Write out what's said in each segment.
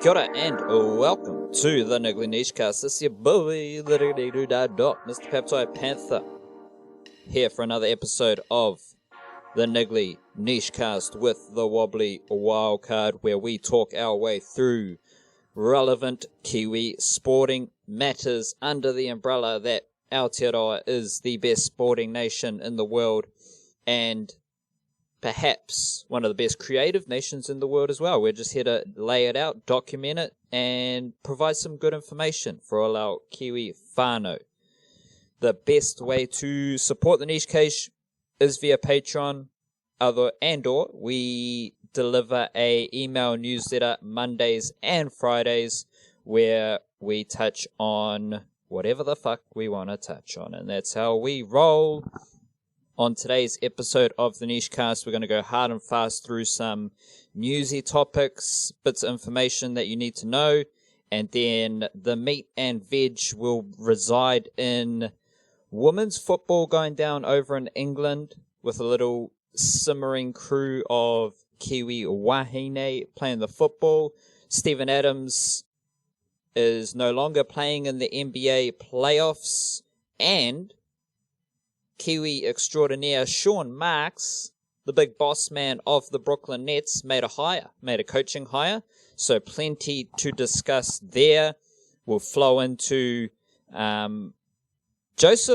Kia ora and welcome to the Niggly Niche Cast. This is your boy, Mr. Peptide Panther, here for another episode of the Niggly Niche Cast with the Wobbly Wildcard, where we talk our way through relevant Kiwi sporting matters under the umbrella that Aotearoa is the best sporting nation in the world and perhaps one of the best creative nations in the world as well. We're just here to lay it out, document it, and provide some good information for all our Kiwi whānau. The best way to support the Niche Cage is via Patreon, or we deliver a email newsletter Mondays and Fridays where we touch on whatever the fuck we want to touch on, and that's how we roll. On today's episode of the Niche Cast, we're going to go hard and fast through some newsy topics, bits of information that you need to know, and then the meat and veg will reside in women's football going down over in England with a little simmering crew of Kiwi wahine playing the football. Steven Adams is no longer playing in the NBA playoffs, and Kiwi extraordinaire Sean Marks, the big boss man of the Brooklyn Nets, made a coaching hire. So plenty to discuss there. We'll flow into Jospeh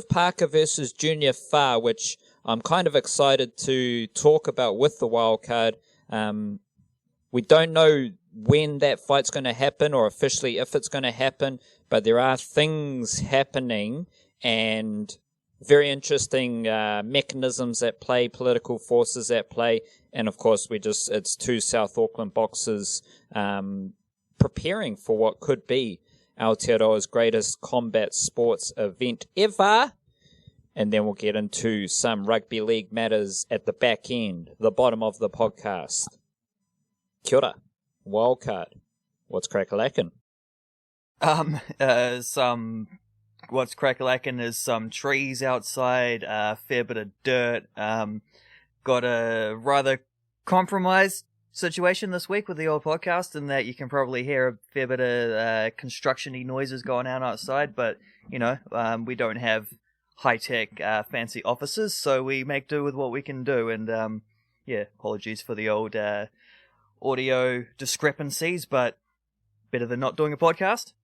Parker versus Junior Fa, which I'm kind of excited to talk about with the wildcard. We don't know when that fight's going to happen or officially if it's going to happen, but there are things happening and very interesting mechanisms at play, political forces at play, and of course it's two South Auckland boxers preparing for what could be Aotearoa's greatest combat sports event ever. And then we'll get into some rugby league matters at the back end, the bottom of the podcast. Kia ora, wildcard. What's crack-a-lackin'? What's crack-a-lackin' is some trees outside, a fair bit of dirt. Got a rather compromised situation this week with the old podcast in that you can probably hear a fair bit of construction-y noises going on outside, but, we don't have high-tech, fancy offices, so we make do with what we can do, and, apologies for the old audio discrepancies, but better than not doing a podcast.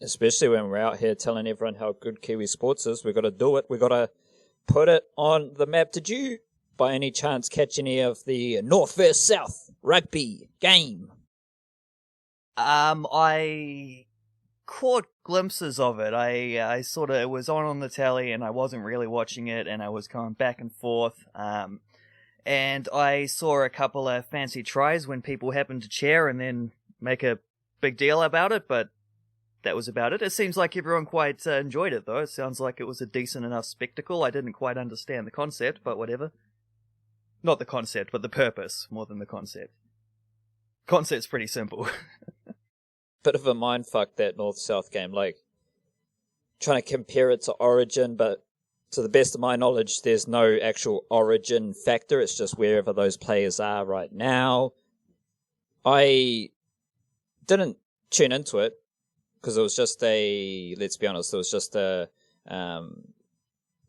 Especially when we're out here telling everyone how good Kiwi sports is. We've got to do it. We've got to put it on the map. Did you, by any chance, catch any of the North versus South rugby game? I caught glimpses of it. I sort of, it was on the telly and I wasn't really watching it and I was going back and forth. And I saw a couple of fancy tries when people happened to cheer and then make a big deal about it, but that was about it. It seems like everyone quite enjoyed it, though. It sounds like it was a decent enough spectacle. I didn't quite understand the concept, but whatever. Not the concept, but the purpose, more than the concept. Concept's pretty simple. Bit of a mindfuck, that North-South game. Like, trying to compare it to Origin, but to the best of my knowledge, there's no actual Origin factor. It's just wherever those players are right now. I didn't tune into it, because it was just a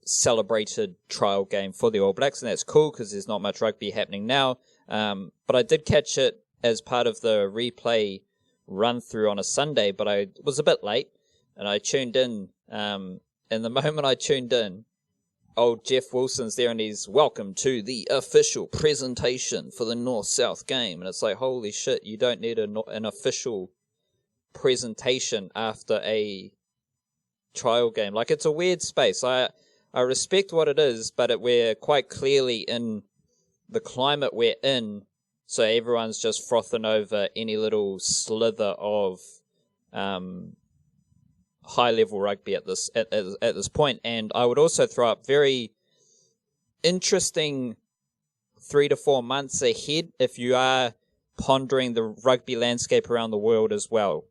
celebrated trial game for the All Blacks, and that's cool because there's not much rugby happening now. But I did catch it as part of the replay run-through on a Sunday, but I was a bit late, and I tuned in. And the moment I tuned in, old Jeff Wilson's there, and he's, "Welcome to the official presentation for the North-South game." And it's like, holy shit, you don't need an official presentation after a trial game. Like, it's a weird space. I respect what it is, but we're quite clearly in the climate we're in, so everyone's just frothing over any little slither of high level rugby at this point. And I would also throw up very interesting 3 to 4 months ahead if you are pondering the rugby landscape around the world as well.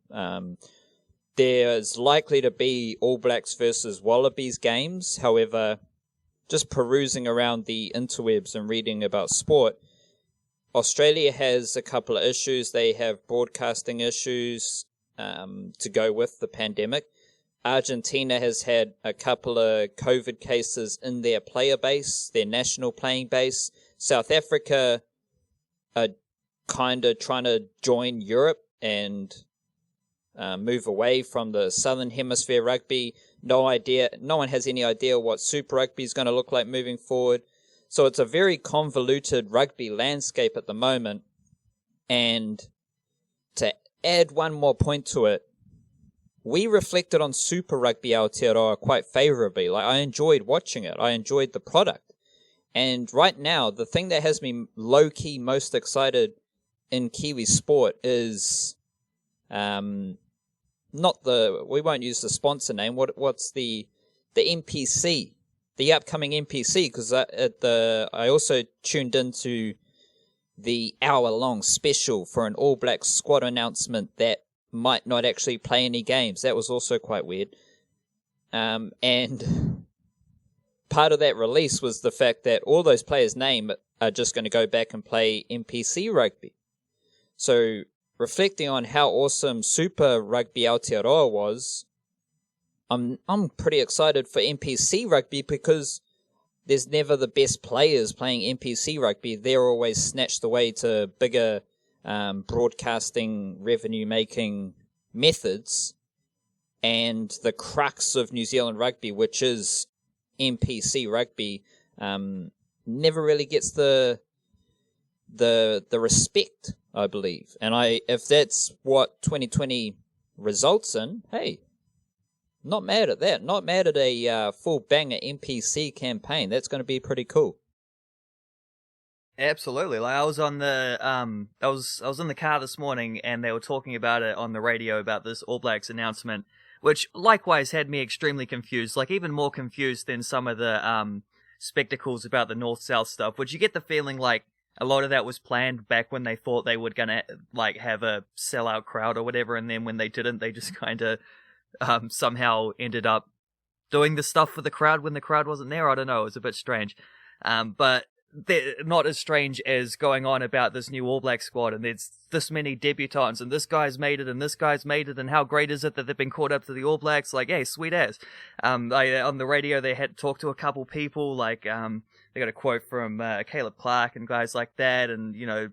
There's likely to be All Blacks versus Wallabies games. However, just perusing around the interwebs and reading about sport, Australia has a couple of issues. They have broadcasting issues to go with the pandemic. Argentina has had a couple of COVID cases in their player base, their national playing base. South Africa are kind of trying to join Europe and move away from the Southern Hemisphere rugby. No one has any idea what Super Rugby is going to look like moving forward. So it's a very convoluted rugby landscape at the moment. And to add one more point to it, we reflected on Super Rugby Aotearoa quite favourably. Like, I enjoyed watching it. I enjoyed the product. And right now, the thing that has me low-key most excited in Kiwi sport is we won't use the sponsor name. What's the NPC, the upcoming NPC? Because I also tuned into the hour-long special for an All Blacks squad announcement that might not actually play any games. That was also quite weird. And part of that release was the fact that all those players' names are just going to go back and play NPC rugby. So, reflecting on how awesome Super Rugby Aotearoa was, I'm pretty excited for NPC rugby because there's never the best players playing NPC rugby. They're always snatched away to bigger broadcasting, revenue-making methods. And the crux of New Zealand rugby, which is NPC rugby, never really gets the respect, I believe. And if that's what 2020 results in, hey, not mad at that. Not mad at a full banger NPC campaign. That's going to be pretty cool. Absolutely. Like, I was on the I was in the car this morning and they were talking about it on the radio about this All Blacks announcement, which likewise had me extremely confused, like even more confused than some of the spectacles about the North-South stuff, which you get the feeling like a lot of that was planned back when they thought they were gonna like have a sellout crowd or whatever, and then when they didn't, they just kind of somehow ended up doing the stuff for the crowd when the crowd wasn't there. I don't know, it was a bit strange. But they're not as strange as going on about this new All Black squad, and there's this many debutants, and this guy's made it, and this guy's made it, and how great is it that they've been called up to the All Blacks? Like, hey, sweet as. On the radio, they had talked to a couple people, like, they got a quote from Caleb Clark and guys like that, and, you know,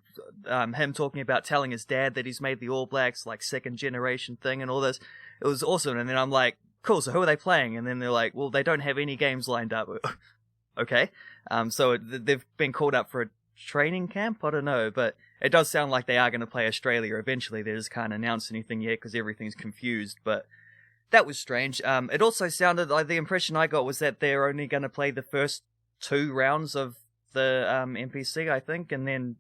him talking about telling his dad that he's made the All Blacks, like, second generation thing and all this. It was awesome, and then I'm like, cool, so who are they playing? And then they're like, well, they don't have any games lined up. Okay. So they've been called up for a training camp? I don't know, but it does sound like they are going to play Australia eventually. They just can't announce anything yet because everything's confused, but that was strange. It also sounded like the impression I got was that they're only going to play the first 2 rounds of the NPC, I think, and then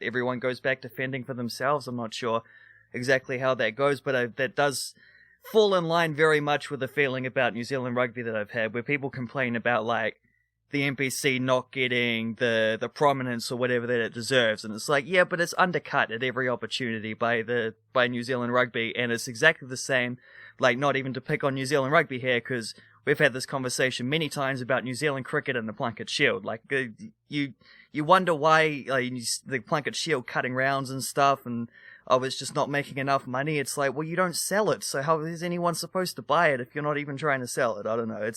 everyone goes back to fending for themselves. I'm not sure exactly how that goes, but that does fall in line very much with the feeling about New Zealand rugby that I've had, where people complain about, like, the NPC not getting the prominence or whatever that it deserves. And it's like, yeah, but it's undercut at every opportunity by New Zealand rugby, and it's exactly the same, like, not even to pick on New Zealand rugby here, because we've had this conversation many times about New Zealand cricket and the Plunket Shield. Like, you wonder why, like, the Plunket Shield cutting rounds and stuff, and it's just not making enough money. It's like, well, you don't sell it, so how is anyone supposed to buy it if you're not even trying to sell it? I don't know.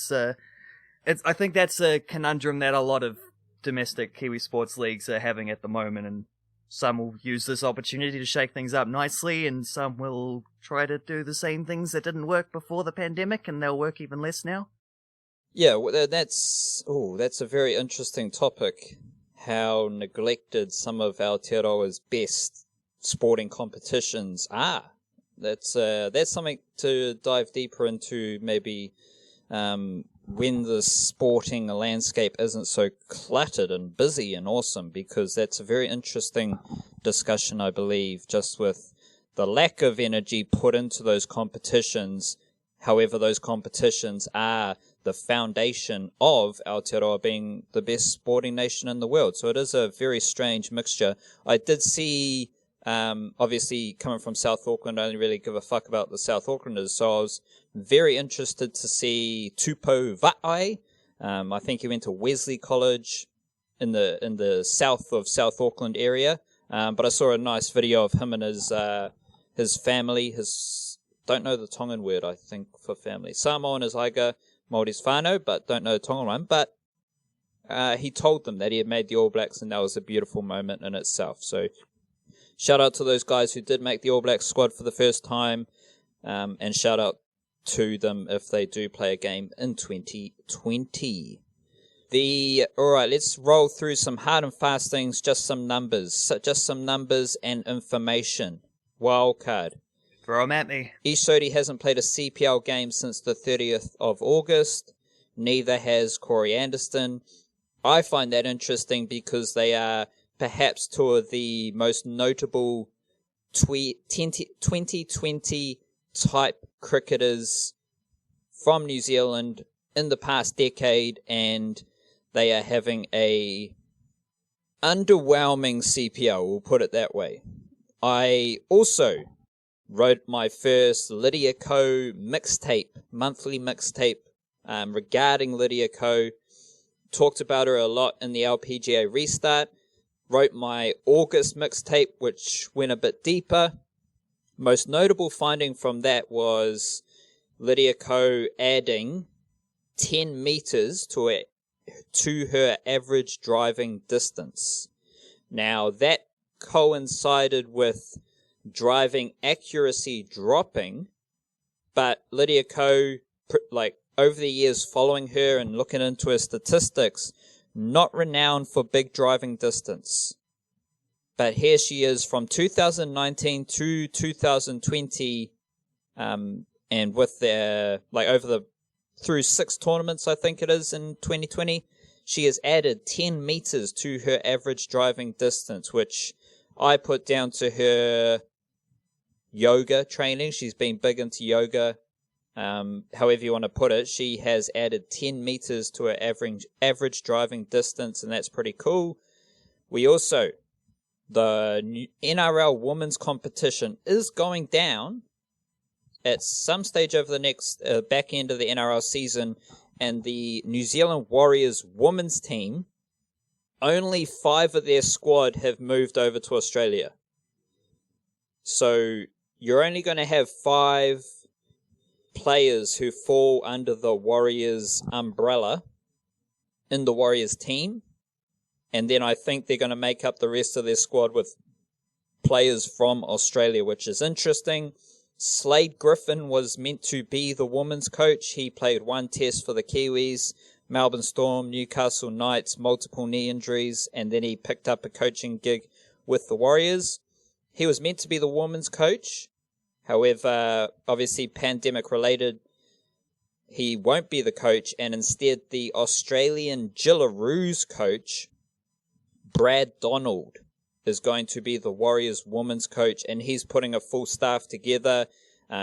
I think that's a conundrum that a lot of domestic Kiwi sports leagues are having at the moment, and some will use this opportunity to shake things up nicely, and some will try to do the same things that didn't work before the pandemic, and they'll work even less now. Yeah, that's a very interesting topic, how neglected some of Aotearoa's best sporting competitions are. That's something to dive deeper into, maybe when the sporting landscape isn't so cluttered and busy and awesome, because that's a very interesting discussion, I believe, just with the lack of energy put into those competitions. However, those competitions are the foundation of Aotearoa being the best sporting nation in the world. So it is a very strange mixture. I did see, obviously coming from South Auckland, I don't really give a fuck about the South Aucklanders, so I was very interested to see Tupou Va'ai. I think he went to Wesley College in the south of South Auckland area. But I saw a nice video of him and his family. Don't know the Tongan word, I think, for family. Samoan is aiga, Māori's whānau, but don't know the Tongan one. But he told them that he had made the All Blacks, and that was a beautiful moment in itself. So shout out to those guys who did make the All Blacks squad for the first time, and shout out to them if they do play a game in 2020. Alright, let's roll through some hard and fast things, just some numbers and information. Wildcard. Throw them at me. Isodi hasn't played a CPL game since the 30th of August. Neither has Corey Anderson. I find that interesting because they are perhaps two of the most notable 2020 type cricketers from New Zealand in the past decade, and they are having a underwhelming CPL, we'll put it that way. I also wrote my first Lydia monthly mixtape regarding Lydia Ko. Talked about her a lot in the LPGA restart. Wrote my August mixtape, which went a bit deeper. Most notable finding from that was Lydia Ko adding 10 meters to her average driving distance. Now, that coincided with driving accuracy dropping, but Lydia Ko, over the years following her and looking into her statistics, not renowned for big driving distance. But here she is from 2019 to 2020, and with through 6 tournaments, I think it is, in 2020, she has added 10 meters to her average driving distance, which I put down to her yoga training. She's been big into yoga. However you want to put it, she has added 10 meters to her average driving distance, and that's pretty cool. We also, the NRL women's competition is going down at some stage over the next back end of the NRL season, and the New Zealand Warriors women's team, only 5 of their squad have moved over to Australia. So you're only going to have 5 players who fall under the Warriors umbrella in the Warriors team, and then I think they're going to make up the rest of their squad with players from Australia, which is interesting. Slade Griffin was meant to be the women's coach. He played 1 test for the Kiwis, Melbourne Storm, Newcastle Knights, multiple knee injuries, and then he picked up a coaching gig with the Warriors. He was meant to be the women's coach. However, obviously pandemic related, he won't be the coach, and instead the Australian Jillaroos coach, Brad Donald, is going to be the Warriors women's coach, and he's putting a full staff together.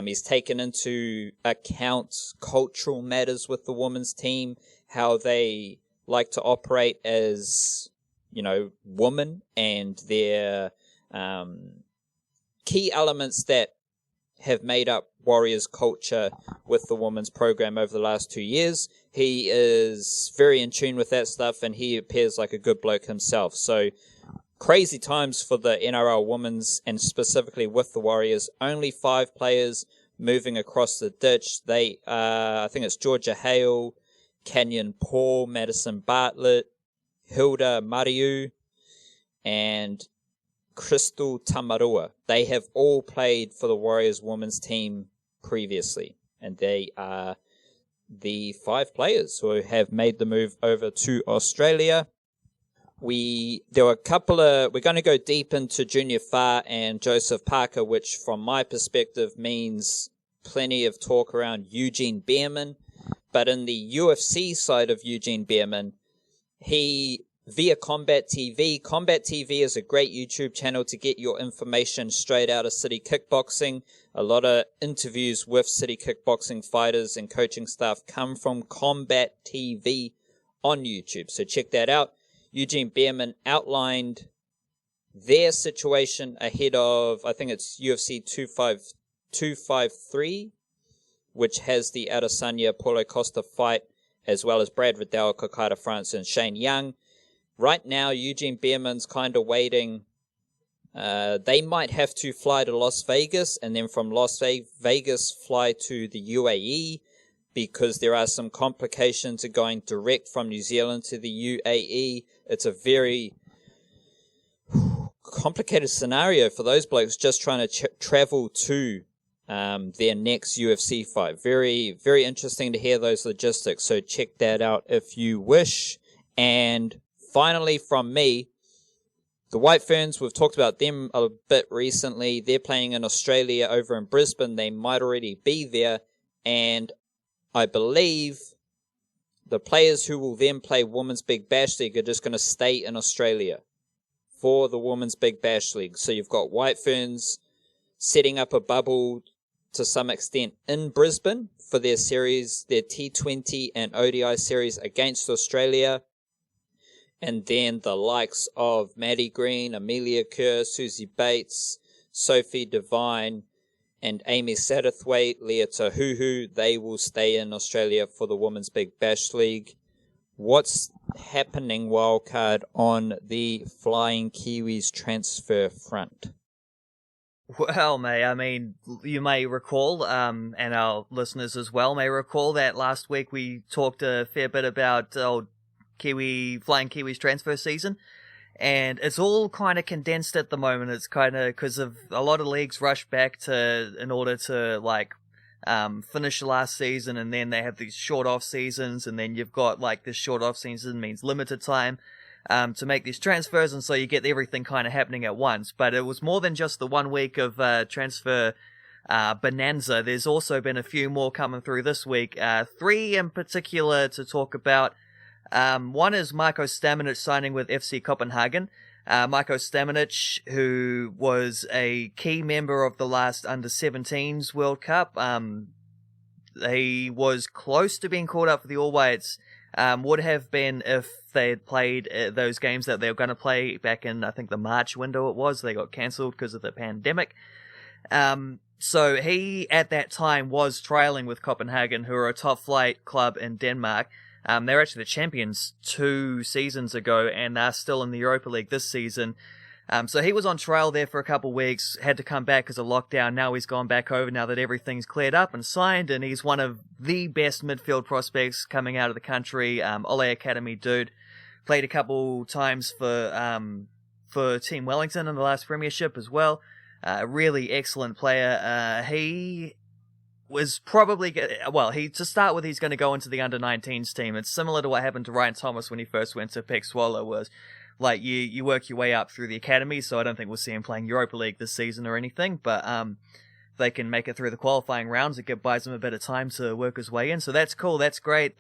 He's taken into account cultural matters with the women's team, how they like to operate as, women, and their key elements that have made up Warriors culture with the women's program over the last 2 years. He is very in tune with that stuff, and he appears like a good bloke himself. So crazy times for the NRL women's, and specifically with the Warriors. Only 5 players moving across the ditch. They, I think it's Georgia Hale, Canyon Paul, Madison Bartlett, Hilda Mariu, and Crystal Tamarua. They have all played for the Warriors women's team previously, and they are the 5 players who have made the move over to Australia. We're going to go deep into Junior Fa and Jospeh Parker, which from my perspective means plenty of talk around Eugene Behrman. But in the UFC side of Eugene Behrman, via Combat TV is a great YouTube channel to get your information straight out of City Kickboxing. A lot of interviews with City Kickboxing fighters and coaching staff come from Combat TV on YouTube, so check that out. Eugene Behrman outlined their situation ahead of, I think it's UFC 253, which has the Adesanya Paulo Costa fight, as well as Brad Riddell, Kokara France, and Shane Young. Right now, Eugene Behrman's kind of waiting They might have to fly to Las Vegas and then from Las Vegas fly to the UAE because there are some complications of going direct from New Zealand to the UAE. It's a very complicated scenario for those blokes just trying to travel to their next UFC fight. Very, very interesting to hear those logistics. So check that out if you wish. And finally from me, the White Ferns, we've talked about them a bit recently. They're playing in Australia over in Brisbane. They might already be there. And I believe the players who will then play Women's Big Bash League are just going to stay in Australia for the Women's Big Bash League. So you've got White Ferns setting up a bubble to some extent in Brisbane for their series, their T20 and ODI series against Australia. And then the likes of Maddie Green, Amelia Kerr, Susie Bates, Sophie Devine, and Amy Satterthwaite, Leah Tahuhu, they will stay in Australia for the Women's Big Bash League. What's happening, Wildcard, on the Flying Kiwis transfer front? Well, mate, I mean, you may recall, and our listeners as well may recall that last week we talked a fair bit about old Flying Kiwis transfer season, and it's all kind of condensed at the moment. It's kind of because of a lot of leagues rush back in order to finish last season, and then they have these short off seasons, and then you've got this short off season means limited time to make these transfers, and so you get everything kind of happening at once. But it was more than just the 1 week of transfer bonanza. There's also been a few more coming through this week, 3 in particular to talk about. One is Marko Stamenic signing with FC Copenhagen. Marko Stamenic, who was a key member of the last Under-17s World Cup. He was close to being called up for the All Whites. Would have been if they had played those games that they were going to play back in, I think, the March window it was. They got cancelled because of the pandemic. So he, at that time, was trialling with Copenhagen, who are a top-flight club in Denmark. They were actually the champions 2 seasons ago, and they're still in the Europa League this season. So he was on trial there for a couple of weeks, had to come back because of lockdown. Now he's gone back over now that everything's cleared up and signed, and he's one of the best midfield prospects coming out of the country. Ole Academy dude. Played a couple times for Team Wellington in the last premiership as well. Really excellent player. He was probably, to start with, he's going to go into the under-19s team. It's similar to what happened to Ryan Thomas when he first went to Pek Swallow, was you work your way up through the academy, so I don't think we'll see him playing Europa League this season or anything, but they can make it through the qualifying rounds. It buys him a bit of time to work his way in, so that's cool, that's great.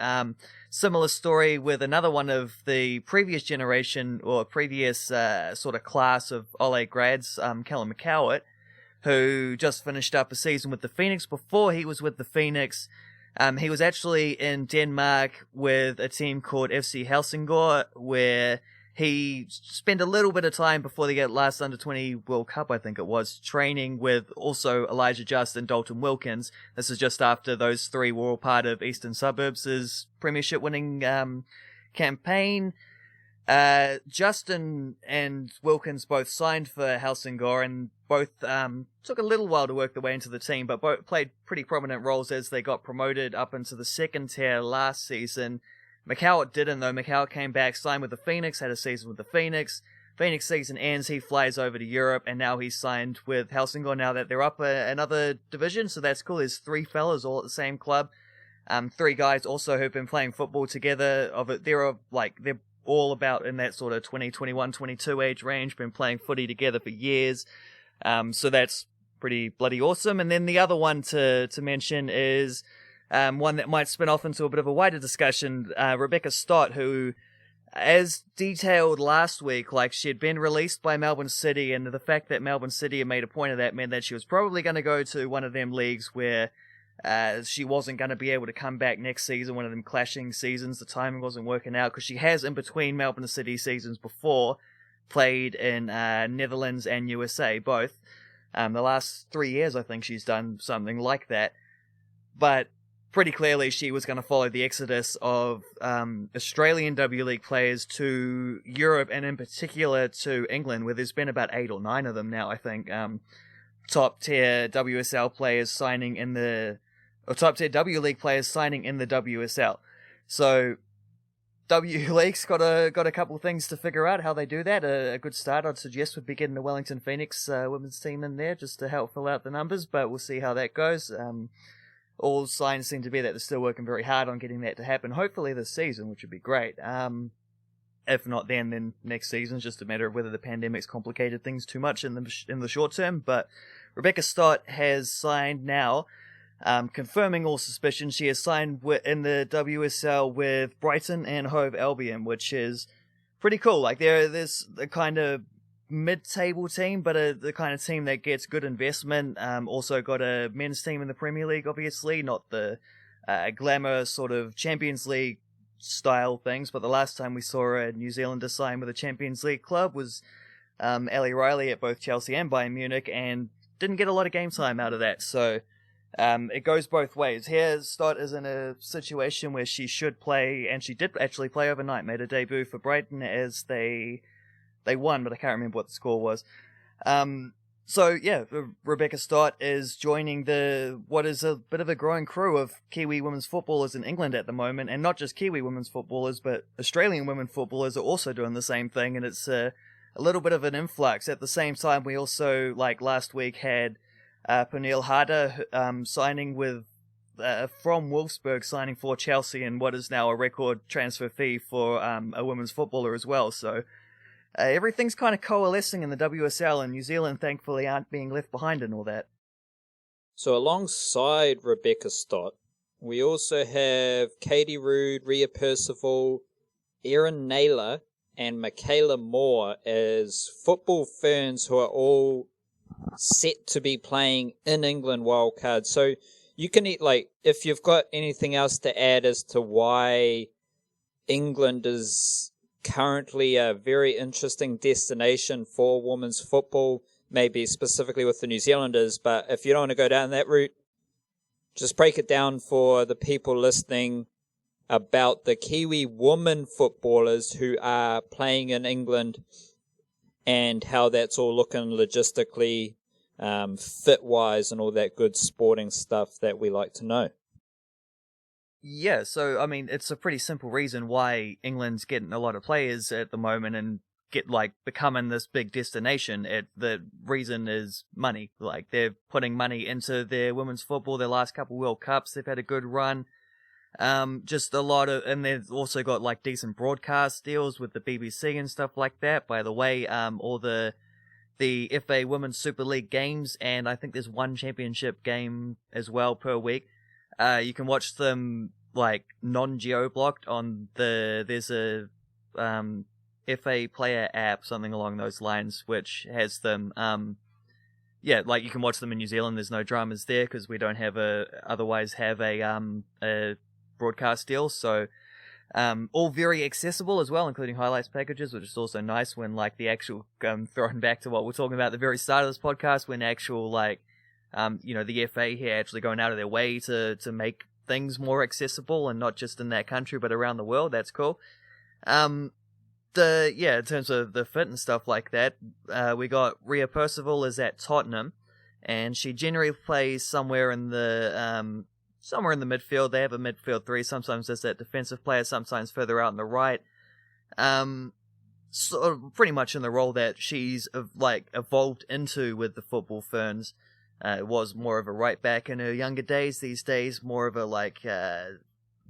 Similar story with another one of the previous generation, or previous sort of class of Ole grads, Callum McCowart, who just finished up a season with the Phoenix. Before he was with the Phoenix, he was actually in Denmark with a team called FC Helsingør, where he spent a little bit of time before they get last Under-20 World Cup, I think it was, training with also Elijah Just and Dalton Wilkins. This is just after those 3 were all part of Eastern Suburbs' premiership winning campaign. Justin and Wilkins both signed for Helsingør, and both took a little while to work their way into the team, but both played pretty prominent roles as they got promoted up into the 2nd tier last season. McCowart didn't, though. McCowart came back, signed with the Phoenix, had a season with the Phoenix. Phoenix season ends, he flies over to Europe, and now he's signed with Helsingør now that they're up another division, so that's cool. There's 3 fellas all at the same club. 3 guys also who've been playing football together. They're all about in that sort of 20, 21, 22 age range, been playing footy together for years. So that's pretty bloody awesome. And then the other one to mention is one that might spin off into a bit of a wider discussion. Rebecca Stott, who, as detailed last week, she had been released by Melbourne City, and the fact that Melbourne City had made a point of that meant that she was probably going to go to one of them leagues where she wasn't going to be able to come back next season, one of them clashing seasons. The timing wasn't working out, because she has, in between Melbourne City seasons before, played in Netherlands and USA, both. The last 3 years, I think she's done something like that. But pretty clearly she was going to follow the exodus of Australian W League players to Europe, and in particular to England, where there's been about 8 or 9 of them now, I think. Top tier WSL players signing in or top tier W League players signing in the WSL. So W League's got a couple of things to figure out how they do that. A good start, I'd suggest, would be getting the Wellington Phoenix women's team in there just to help fill out the numbers, but we'll see how that goes. All signs seem to be that they're still working very hard on getting that to happen, hopefully this season, which would be great. If not then next season. It's just a matter of whether the pandemic's complicated things too much in the short term. But Rebecca Stott has signed now, confirming all suspicion. She has signed in the WSL with Brighton and Hove Albion, which is pretty cool. Like, there's a kind of mid-table team, but the kind of team that gets good investment. Also got a men's team in the Premier League, obviously, not the glamour sort of Champions League style things, but the last time we saw a New Zealander sign with a Champions League club was Ellie Riley at both Chelsea and Bayern Munich, and didn't get a lot of game time out of that, so it goes both ways. Here, Stott is in a situation where she should play, and she did actually play overnight, made a debut for Brighton as they won, but I can't remember what the score was. So yeah, Rebecca Stott is joining what is a bit of a growing crew of Kiwi women's footballers in England at the moment, and not just Kiwi women's footballers, but Australian women footballers are also doing the same thing, and it's a little bit of an influx. At the same time, we also, like last week, had Pernille Harder signing with from Wolfsburg, signing for Chelsea, and what is now a record transfer fee for a women's footballer as well. So everything's kind of coalescing in the WSL, and New Zealand thankfully aren't being left behind in all that. So alongside Rebecca Stott, we also have Katie Rood, Rhea Percival, Erin Naylor, and Michaela Moore as football ferns who are all set to be playing in England wildcard. So you can, if you've got anything else to add as to why England is currently a very interesting destination for women's football, maybe specifically with the New Zealanders, but if you don't want to go down that route, just break it down for the people listening about the Kiwi women footballers who are playing in England and how that's all looking logistically, fit-wise, and all that good sporting stuff that we like to know. Yeah, so, I mean, it's a pretty simple reason why England's getting a lot of players at the moment and becoming this big destination. The reason is money. Like, they're putting money into their women's football. Their last couple World Cups, they've had a good run. Just a lot of, and they've also got, decent broadcast deals with the BBC and stuff like that. By the way, all the FA Women's Super League games, and I think there's one championship game as well per week. You can watch them non-geo-blocked on there's a FA player app, something along those lines, which has them. You can watch them in New Zealand. There's no dramas there because we don't otherwise have a broadcast deal. So all very accessible as well, including highlights packages, which is also nice when the actual throwing back to what we're talking about at the very start of this podcast, when actual the FA here actually going out of their way to make things more accessible, and not just in that country but around the world. That's cool. In terms of the fit and stuff like that, we got Rhea Percival is at Tottenham, and she generally plays somewhere in the midfield. They have a midfield three. Sometimes as that defensive player, sometimes further out on the right. Sort of pretty much in the role that she's evolved into with the football ferns. It was more of a right back in her younger days. These days, more of a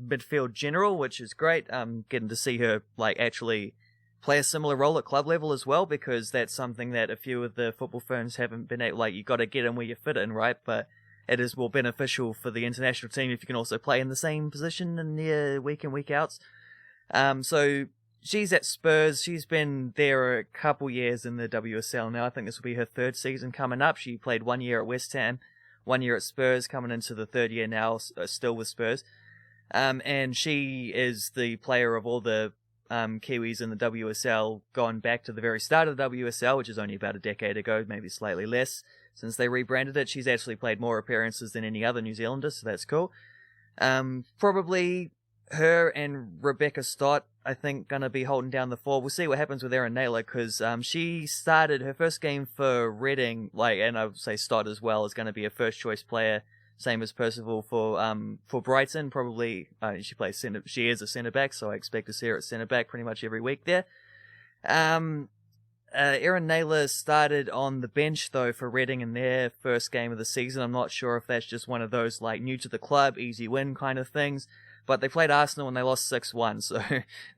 midfield general, which is great. Getting to see her actually play a similar role at club level as well, because that's something that a few of the football firms haven't been able. You got to get in where you fit in, right? But it is more beneficial for the international team if you can also play in the same position in the week in, week outs. So she's at Spurs. She's been there a couple years in the WSL now. I think this will be her third season coming up. She played 1 year at West Ham, 1 year at Spurs, coming into the third year now, still with Spurs. And she is the player of all the Kiwis in the WSL gone back to the very start of the WSL, which is only about a decade ago, maybe slightly less, since they rebranded it. She's actually played more appearances than any other New Zealander, so that's cool. Probably her and Rebecca Stott, I think, going to be holding down the fort. We'll see what happens with Erin Naylor, because she started her first game for Reading, and I would say Stott as well is going to be a first choice player, same as Percival for Brighton. Probably she plays centre. She is a centre back, so I expect to see her at centre back pretty much every week there. Erin Naylor started on the bench, though, for Reading in their first game of the season. I'm not sure if that's just one of those, new to the club, easy win kind of things. But they played Arsenal and they lost 6-1, so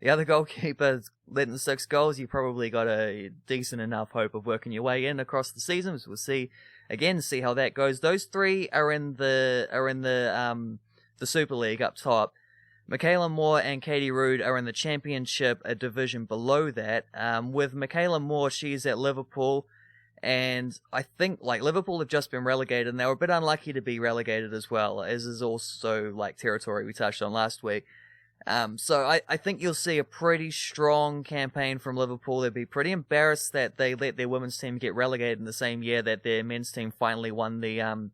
the other goalkeeper letting 6 goals, you probably got a decent enough hope of working your way in across the season. So we'll see how that goes. Those 3 are in the Super League up top. Michaela Moore and Katie Rood are in the Championship, a division below that. With Michaela Moore, she's at Liverpool, and I think Liverpool have just been relegated, and they were a bit unlucky to be relegated as well, as is also territory we touched on last week. So I think you'll see a pretty strong campaign from Liverpool. They'd be pretty embarrassed that they let their women's team get relegated in the same year that their men's team finally won the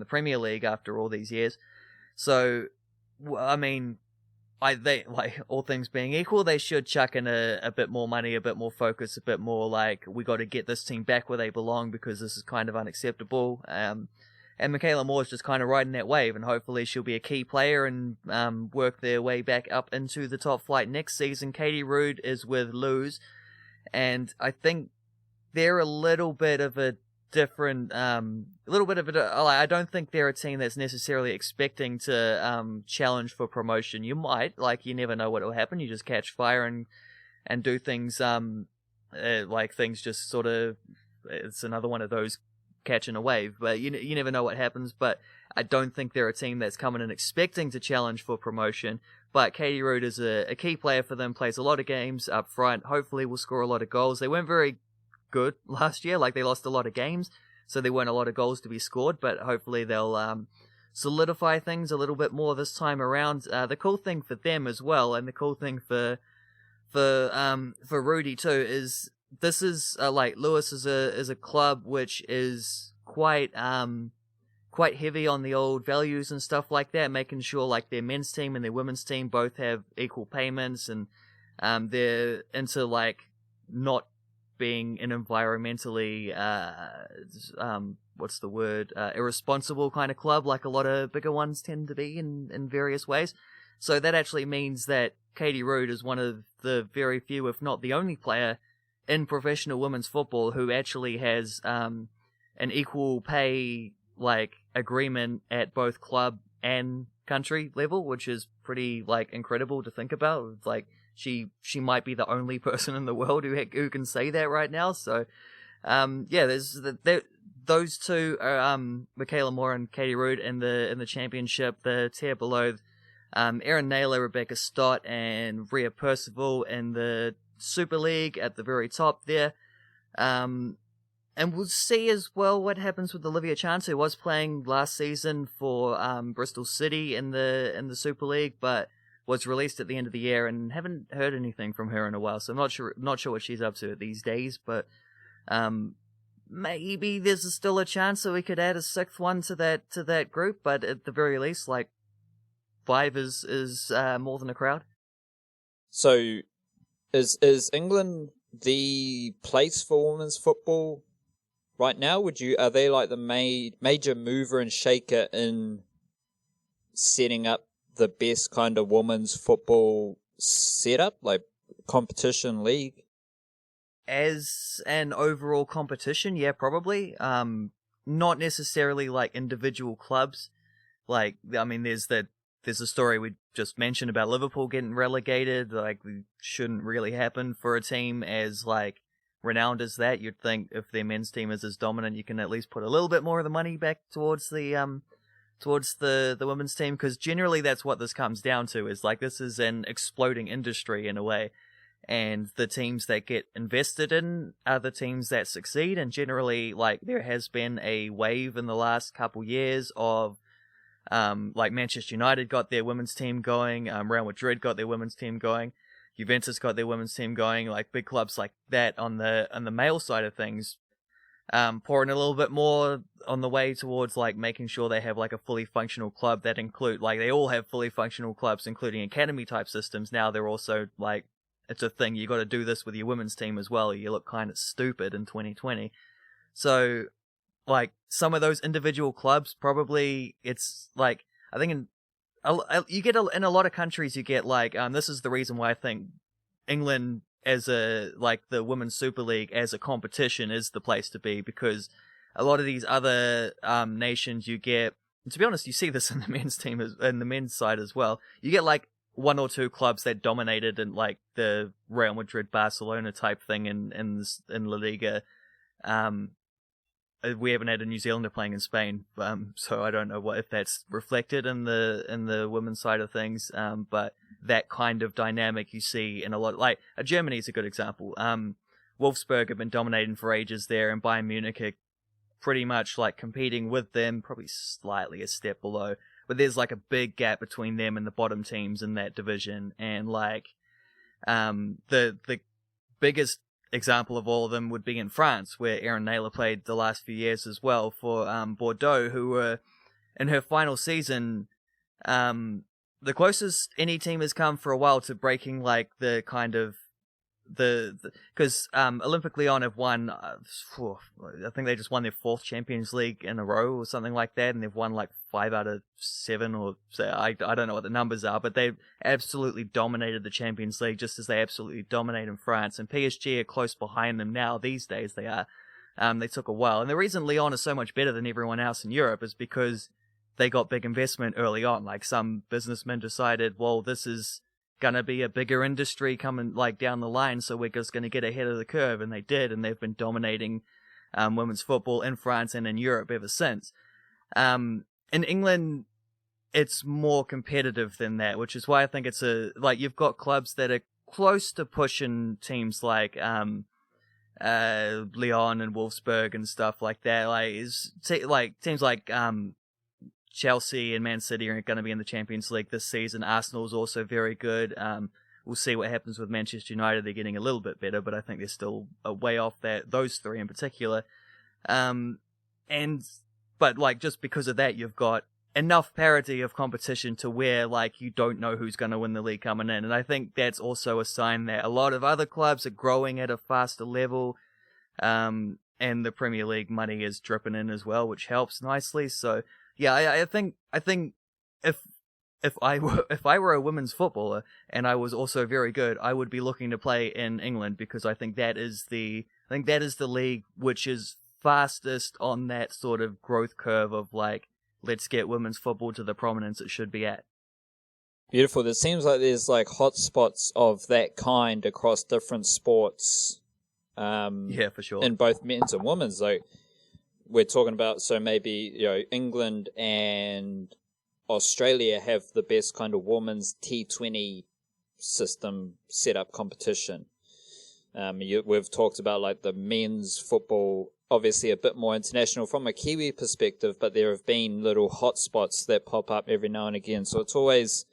Premier League after all these years. So, I mean, all things being equal, they should chuck in a bit more money, a bit more focus, a bit more we got to get this team back where they belong, because this is kind of unacceptable. And Michaela Moore's just kind of riding that wave, and hopefully she'll be a key player and work their way back up into the top flight next season. Katie Rood is with Lewes, and I think they're a little bit of a different, I don't think they're a team that's necessarily expecting to challenge for promotion. You might, you never know what will happen. You just catch fire and do things, things just sort of, it's another one of those catching a wave, but you never know what happens. But I don't think they're a team that's coming in expecting to challenge for promotion. But Katie Rood is a key player for them, plays a lot of games up front, hopefully will score a lot of goals. They weren't very good last year, they lost a lot of games, so there weren't a lot of goals to be scored, but hopefully they'll solidify things a little bit more this time around. The cool thing for them as well, and the cool thing for Rudy too, is this is Lewis is a club which is quite heavy on the old values and stuff like that, making sure their men's team and their women's team both have equal payments, and they're into not being an environmentally irresponsible kind of club like a lot of bigger ones tend to be in various ways. So that actually means that Katie Rood is one of the very few, if not the only player in professional women's football who actually has an equal pay agreement at both club and country level, which is pretty incredible to think about. She might be the only person in the world who can say that right now. So, there's those two are Michaela Moore and Katie Rood in the Championship. The tier below, Erin Naylor, Rebecca Stott, and Rhea Percival in the Super League at the very top there. And we'll see as well what happens with Olivia Chance, who was playing last season for Bristol City in the Super League, but was released at the end of the year, and haven't heard anything from her in a while, so I'm not sure what she's up to these days, but maybe there's still a chance that we could add a 6th one to that group, but at the very least, 5 is more than a crowd. So, is England the place for women's football right now? Are they the major mover and shaker in setting up the best kind of women's football setup, competition league? As an overall competition, yeah, probably. Not necessarily individual clubs. There's a story we just mentioned about Liverpool getting relegated. It shouldn't really happen for a team as renowned as that. You'd think if their men's team is as dominant, you can at least put a little bit more of the money back towards the women's team, because generally that's what this comes down to, is this is an exploding industry in a way, and the teams that get invested in are the teams that succeed. And generally there has been a wave in the last couple years of Manchester United got their women's team going, Real Madrid got their women's team going, Juventus got their women's team going, big clubs like that on the male side of things. pouring a little bit more on the way towards like making sure they have like a fully functional club that include like they all have fully functional clubs, including academy type systems. Now they're also like it's a thing. You got to do this with your women's team as well. You look kind of stupid in 2020. So like some of those individual clubs, probably it's like I think you get in a lot of countries you get like this is the reason why I think England as a like the Women's Super League as a competition is the place to be, because a lot of these other nations you get, and to be honest, you see this in the men's team in the men's side as well. You get like one or two clubs that dominated in like the Real Madrid, Barcelona type thing in La Liga. We haven't had a New Zealander playing in Spain, so I don't know if that's reflected in the women's side of things. But that kind of dynamic you see in a lot, like Germany is a good example. Wolfsburg have been dominating for ages there, and Bayern Munich are pretty much like competing with them, probably slightly a step below. But there's like a big gap between them and the bottom teams in that division, and like the biggest example of all of them would be in France, where Erin Naylor played the last few years as well for Bordeaux, who were in her final season the closest any team has come for a while to breaking like the kind of because Olympic Lyon have won I think they just won their 4th Champions League in a row or something like that, and they've won like 5 out of 7 or so, I don't know what the numbers are, but they've absolutely dominated the Champions League just as they absolutely dominate in France, and PSG are close behind them now these days. They are they took a while, and the reason Lyon is so much better than everyone else in Europe is because they got big investment early on. Like some businessmen decided, well, this is gonna be a bigger industry coming like down the line, so we're just gonna get ahead of the curve, and they did, and they've been dominating women's football in France and in Europe ever since. In England, it's more competitive than that, which is why I think it's like you've got clubs that are close to pushing teams like Lyon and Wolfsburg and stuff like that. Like teams like Chelsea and Man City are going to be in the Champions League this season. Arsenal's also very good. We'll see what happens with Manchester United. They're getting a little bit better, but I think they're still a way off those three in particular. But like just because of that, you've got enough parity of competition to where like you don't know who's going to win the league coming in. And I think that's also a sign that a lot of other clubs are growing at a faster level. And the Premier League money is dripping in as well, which helps nicely. So yeah, I think if I were a women's footballer and I was also very good, I would be looking to play in England, because I think that is the league which is fastest on that sort of growth curve of like, let's get women's football to the prominence it should be at. Beautiful. It seems like there's like hotspots of that kind across different sports. Yeah, for sure. In both men's and women's, like we're talking about. So maybe England and Australia have the best kind of women's T20 system set up competition. We've talked about like the men's football, obviously a bit more international from a Kiwi perspective, but there have been little hotspots that pop up every now and again. So it's always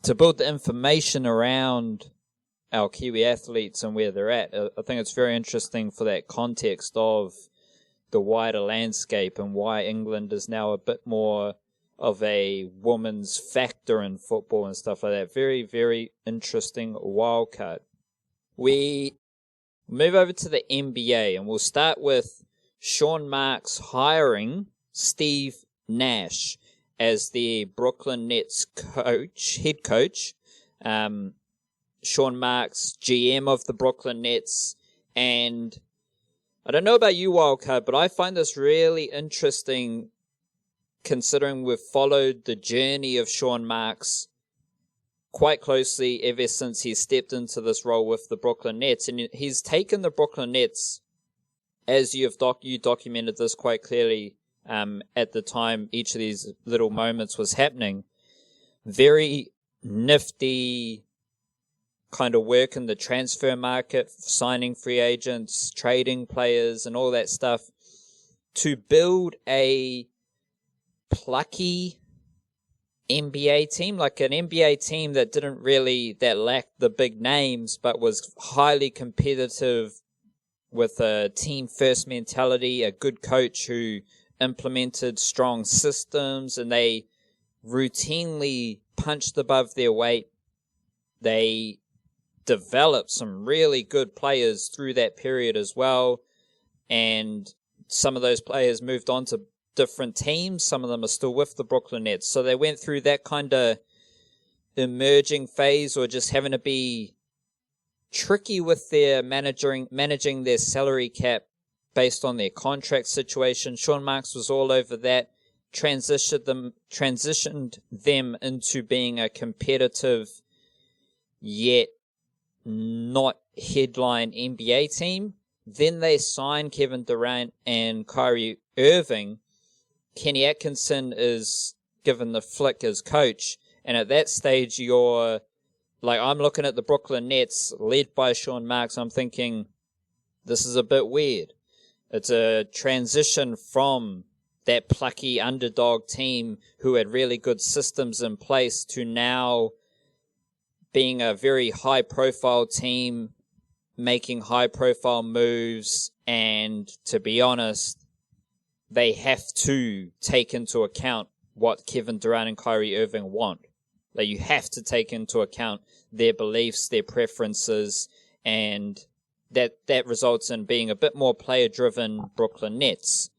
to build the information around our Kiwi athletes and where they're at. I think it's very interesting for that context of the wider landscape and why England is now a bit more of a woman's factor in football and stuff like that. Very, very interesting wildcard. We move over to the NBA, and we'll start with Sean Marks hiring Steve Nash as the Brooklyn Nets head coach. Sean Marks, GM of the Brooklyn Nets, and I don't know about you, Wildcard, but I find this really interesting considering we've followed the journey of Sean Marks quite closely ever since he stepped into this role with the Brooklyn Nets. And he's taken the Brooklyn Nets, as you documented this quite clearly at the time each of these little moments was happening, very nifty kind of work in the transfer market, signing free agents, trading players, and all that stuff, to build a plucky NBA team, like an NBA team that lacked the big names, but was highly competitive with a team-first mentality, a good coach who implemented strong systems, and they routinely punched above their weight. They developed some really good players through that period as well, and some of those players moved on to different teams. Some of them are still with the Brooklyn Nets. So they went through that kind of emerging phase, or just having to be tricky with their managing their salary cap based on their contract situation. Sean Marks was all over that, transitioned them into being a competitive yet not headline NBA team. Then they signed Kevin Durant and Kyrie Irving. Kenny Atkinson is given the flick as coach, and at that stage I'm looking at the Brooklyn Nets led by Sean Marks. I'm thinking, this is a bit weird. It's a transition from that plucky underdog team who had really good systems in place to now being a very high-profile team, making high-profile moves, and to be honest, they have to take into account what Kevin Durant and Kyrie Irving want. Like, you have to take into account their beliefs, their preferences, and that results in being a bit more player-driven Brooklyn Nets.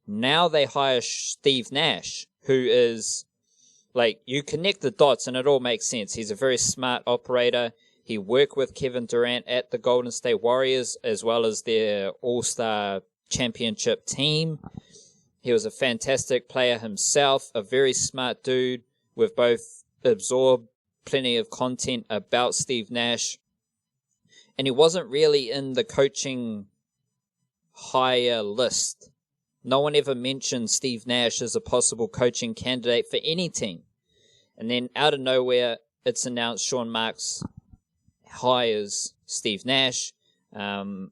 Now they hire Steve Nash, who is, you connect the dots and it all makes sense. He's a very smart operator. He worked with Kevin Durant at the Golden State Warriors as well as their All-Star Championship team. He was a fantastic player himself, a very smart dude. We've both absorbed plenty of content about Steve Nash. And he wasn't really in the coaching hire list. No one ever mentioned Steve Nash as a possible coaching candidate for any team. And then out of nowhere, it's announced Sean Marks hires Steve Nash. And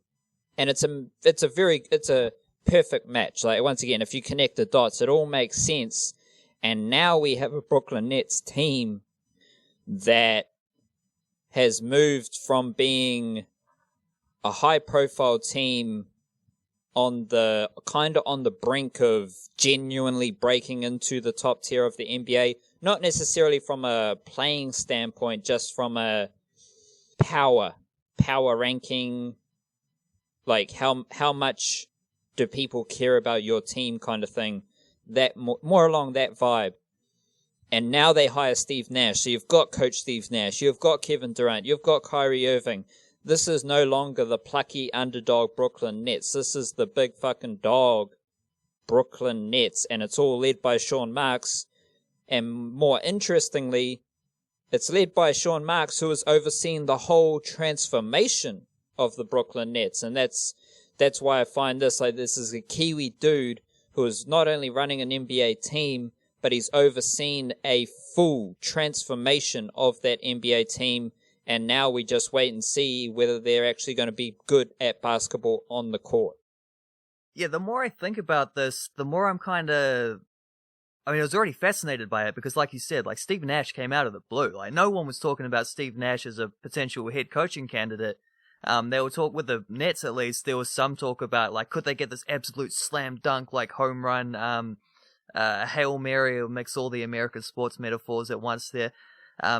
it's a perfect match. Once again, if you connect the dots, it all makes sense. And now we have a Brooklyn Nets team that has moved from being a high-profile team on the brink of genuinely breaking into the top tier of the NBA, not necessarily from a playing standpoint, just from a power ranking, how much do people care about your team kind of thing, that more along that vibe. And now they hire Steve Nash. So you've got Coach Steve Nash, you've got Kevin Durant, you've got Kyrie Irving. This is no longer the plucky underdog Brooklyn Nets. This is the big fucking dog Brooklyn Nets, and it's all led by Sean Marks. And more interestingly, it's led by Sean Marks, who has overseen the whole transformation of the Brooklyn Nets. And that's why I find this is a Kiwi dude who is not only running an NBA team, but he's overseen a full transformation of that NBA team. And now we just wait and see whether they're actually going to be good at basketball on the court. Yeah, the more I think about this, the more I'm I was already fascinated by it because, like you said, Steve Nash came out of the blue. No one was talking about Steve Nash as a potential head coaching candidate. They were talk with the Nets, at least. There was some talk about could they get this absolute slam dunk, home run, Hail Mary, mix all the American sports metaphors at once there.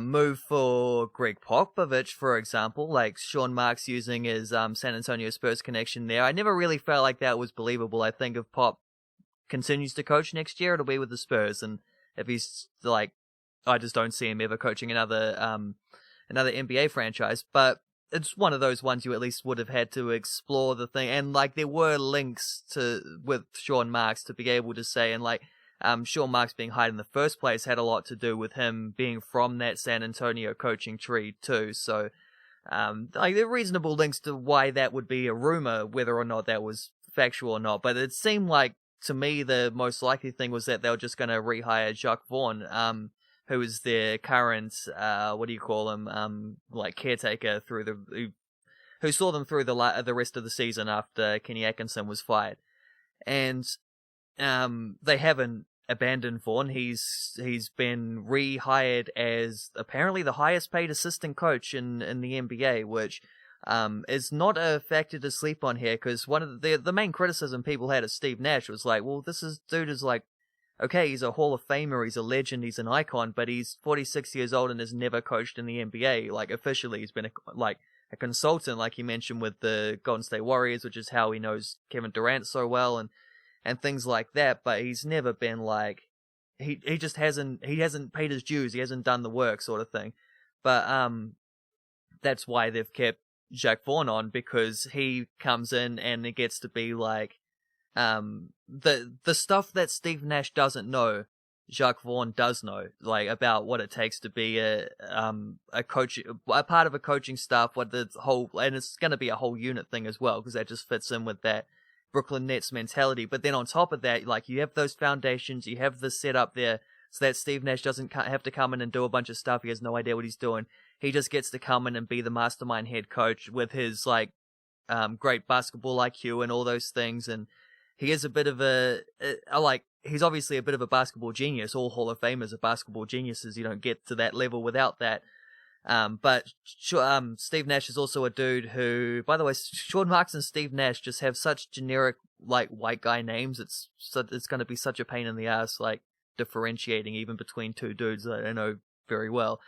Move for Greg Popovich, for example, Sean Marks using his San Antonio Spurs connection there. I never really felt like that was believable. I think if Pop continues to coach next year, it'll be with the Spurs, and if he's I just don't see him ever coaching another NBA franchise. But it's one of those ones you at least would have had to explore the thing, and there were links with Sean Marks to be able to say, and Sean Marks being hired in the first place had a lot to do with him being from that San Antonio coaching tree too. So, there are reasonable links to why that would be a rumor, whether or not that was factual or not. But it seemed to me, the most likely thing was that they were just going to rehire Jacques Vaughn, who is their current, caretaker who saw them through the rest of the season after Kenny Atkinson was fired. And they haven't abandoned Vaughn. He's been rehired as apparently the highest paid assistant coach in the NBA, which is not a factor to sleep on here, because one of the main criticism people had of Steve Nash was like, well, dude is like, okay, he's a Hall of Famer, he's a legend, he's an icon, but he's 46 years old and has never coached in the NBA. Like, officially, he's been a consultant, like he mentioned with the Golden State Warriors, which is how he knows Kevin Durant so well, and things like that. But he's never been like, he just hasn't paid his dues, he hasn't done the work, sort of thing. But that's why they've kept Jacques Vaughn on, because he comes in and it gets to be like, the stuff that Steve Nash doesn't know, Jacques Vaughn does know, like about what it takes to be a coach, a part of a coaching staff, what the whole, and it's going to be a whole unit thing as well, because that just fits in with that Brooklyn Nets mentality. But then on top of that, like, you have those foundations, you have the setup there, so that Steve Nash doesn't have to come in and do a bunch of stuff. He has no idea what he's doing. He just gets to come in and be the mastermind head coach with his like great basketball IQ and all those things. And he is a bit of he's obviously a bit of a basketball genius. All Hall of Famers are basketball geniuses. You don't get to that level without that. But Steve Nash is also a dude who, by the way, Sean Marks and Steve Nash just have such generic, like, white guy names. It's going to be such a pain in the ass, like, differentiating even between two dudes that I know very well.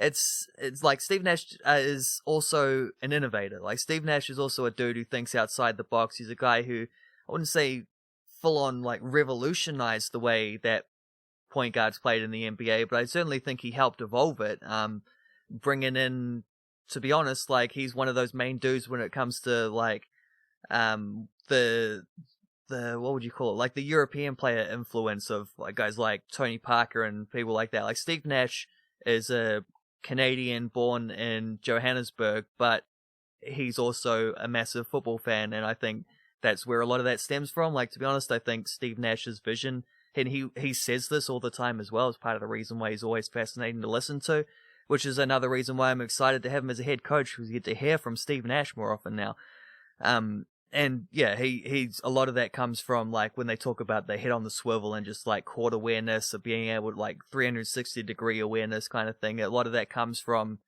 It's like Steve Nash is also an innovator. Like, Steve Nash is also a dude who thinks outside the box. He's a guy who, I wouldn't say full on like revolutionized the way that point guards played in the NBA, but I certainly think he helped evolve it. Bringing in, to be honest, like, he's one of those main dudes when it comes to like the what would you call it? Like the European player influence of like guys like Tony Parker and people like that. Like, Steve Nash is a Canadian born in Johannesburg, but he's also a massive football fan, and I think that's where a lot of that stems from. Like, to be honest, I think Steve Nash's vision, and he says this all the time as well, is part of the reason why he's always fascinating to listen to, which is another reason why I'm excited to have him as a head coach, because you get to hear from Steve Nash more often now. And yeah, he's a lot of that comes from like when they talk about the head on the swivel and just like court awareness of being able to like 360-degree awareness kind of thing. A lot of that comes from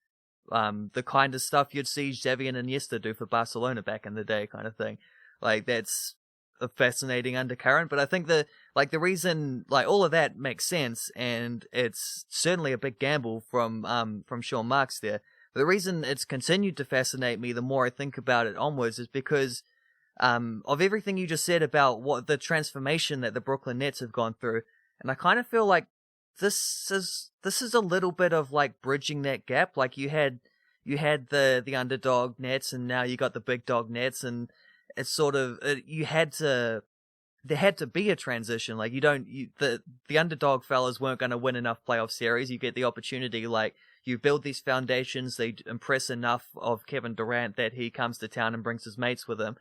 the kind of stuff you'd see Xavi and Iniesta do for Barcelona back in the day, kind of thing. Like, that's a fascinating undercurrent. But I think the reason, like, all of that makes sense, and it's certainly a big gamble from Sean Marks there. But the reason it's continued to fascinate me the more I think about it onwards is because of everything you just said about what the transformation that the Brooklyn Nets have gone through. And I kind of feel like this is a little bit of like bridging that gap. Like, you had the underdog Nets, and now you got the big dog Nets, and it's sort of there had to be a transition. Like, the underdog fellas weren't going to win enough playoff series. You get the opportunity, like, you build these foundations, they impress enough of Kevin Durant that he comes to town and brings his mates with him.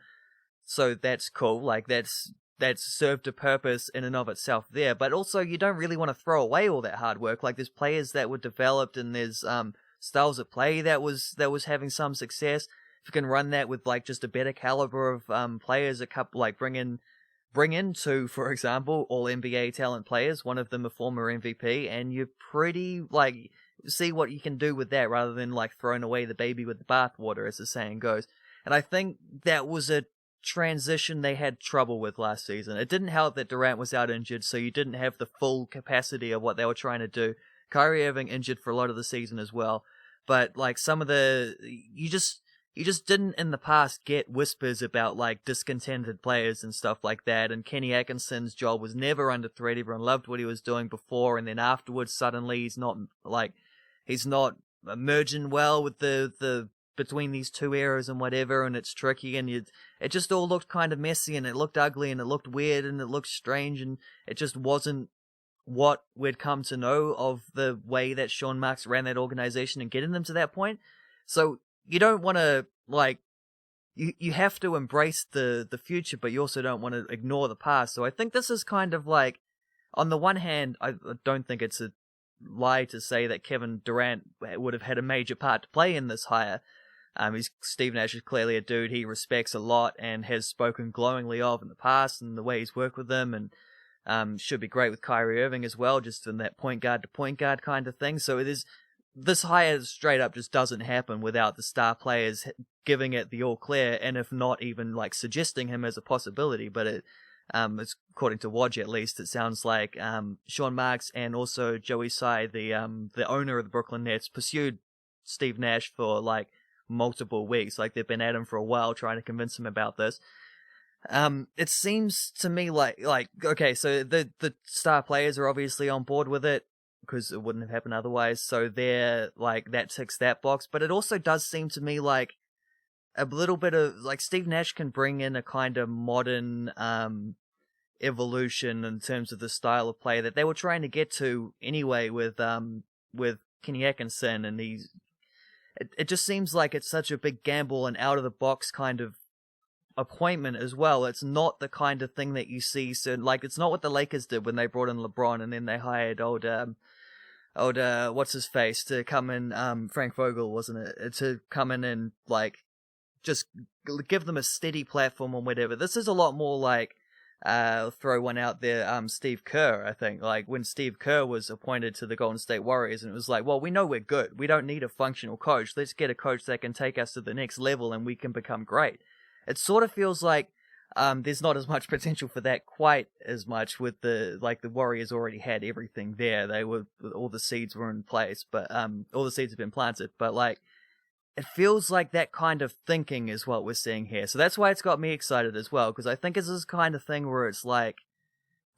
So that's cool. Like, that's served a purpose in and of itself there. But also, you don't really want to throw away all that hard work. Like, there's players that were developed, and there's styles of play that was having some success. If you can run that with like just a better caliber of players, a couple like bring in two, for example, all NBA talent players, one of them a former MVP, and you're pretty like see what you can do with that, rather than like throwing away the baby with the bathwater, as the saying goes. And I think that was a transition they had trouble with last season. It didn't help that Durant was out injured, so you didn't have the full capacity of what they were trying to do. Kyrie Irving injured for a lot of the season as well. But like some of the you just didn't in the past get whispers about like discontented players and stuff like that. And Kenny Atkinson's job was never under threat. Everyone loved what he was doing before, and then afterwards suddenly he's not merging well with the between these two eras and whatever, and it's tricky, and it just all looked kind of messy, and it looked ugly, and it looked weird, and it looked strange, and it just wasn't what we'd come to know of the way that Sean Marks ran that organization and getting them to that point. So you don't want to, like, you have to embrace the future, but you also don't want to ignore the past. So I think this is kind of like, on the one hand, I don't think it's a lie to say that Kevin Durant would have had a major part to play in this hire. Steve Nash is clearly a dude he respects a lot and has spoken glowingly of in the past, and the way he's worked with them, and should be great with Kyrie Irving as well, just in that point guard to point guard kind of thing. So it is this hire straight up just doesn't happen without the star players giving it the all clear, and if not even like suggesting him as a possibility. But it's according to Wodge at least, it sounds like Sean Marks and also Joey Tsai, the owner of the Brooklyn Nets, pursued Steve Nash for like multiple weeks. Like they've been at him for a while trying to convince him about this. It seems to me like okay, so the star players are obviously on board with it, because it wouldn't have happened otherwise. So they're like, that ticks that box. But it also does seem to me like a little bit of like Steve Nash can bring in a kind of modern evolution in terms of the style of play that they were trying to get to anyway with Kenny Atkinson, and it just seems like it's such a big gamble and out of the box kind of appointment as well. It's not the kind of thing that you see. So like, it's not what the Lakers did when they brought in LeBron and then they hired old what's his face to come in, Frank Vogel, wasn't it, to come in and like just give them a steady platform or whatever. This is a lot more like throw one out there, Steve Kerr. I think like when Steve Kerr was appointed to the Golden State Warriors, and it was like, well, we know we're good, we don't need a functional coach, let's get a coach that can take us to the next level and we can become great. It sort of feels like there's not as much potential for that quite as much with the Warriors already had everything there. They were, all the seeds were in place, but all the seeds have been planted. But like, it feels like that kind of thinking is what we're seeing here. So that's why it's got me excited as well, because I think it's this kind of thing where it's like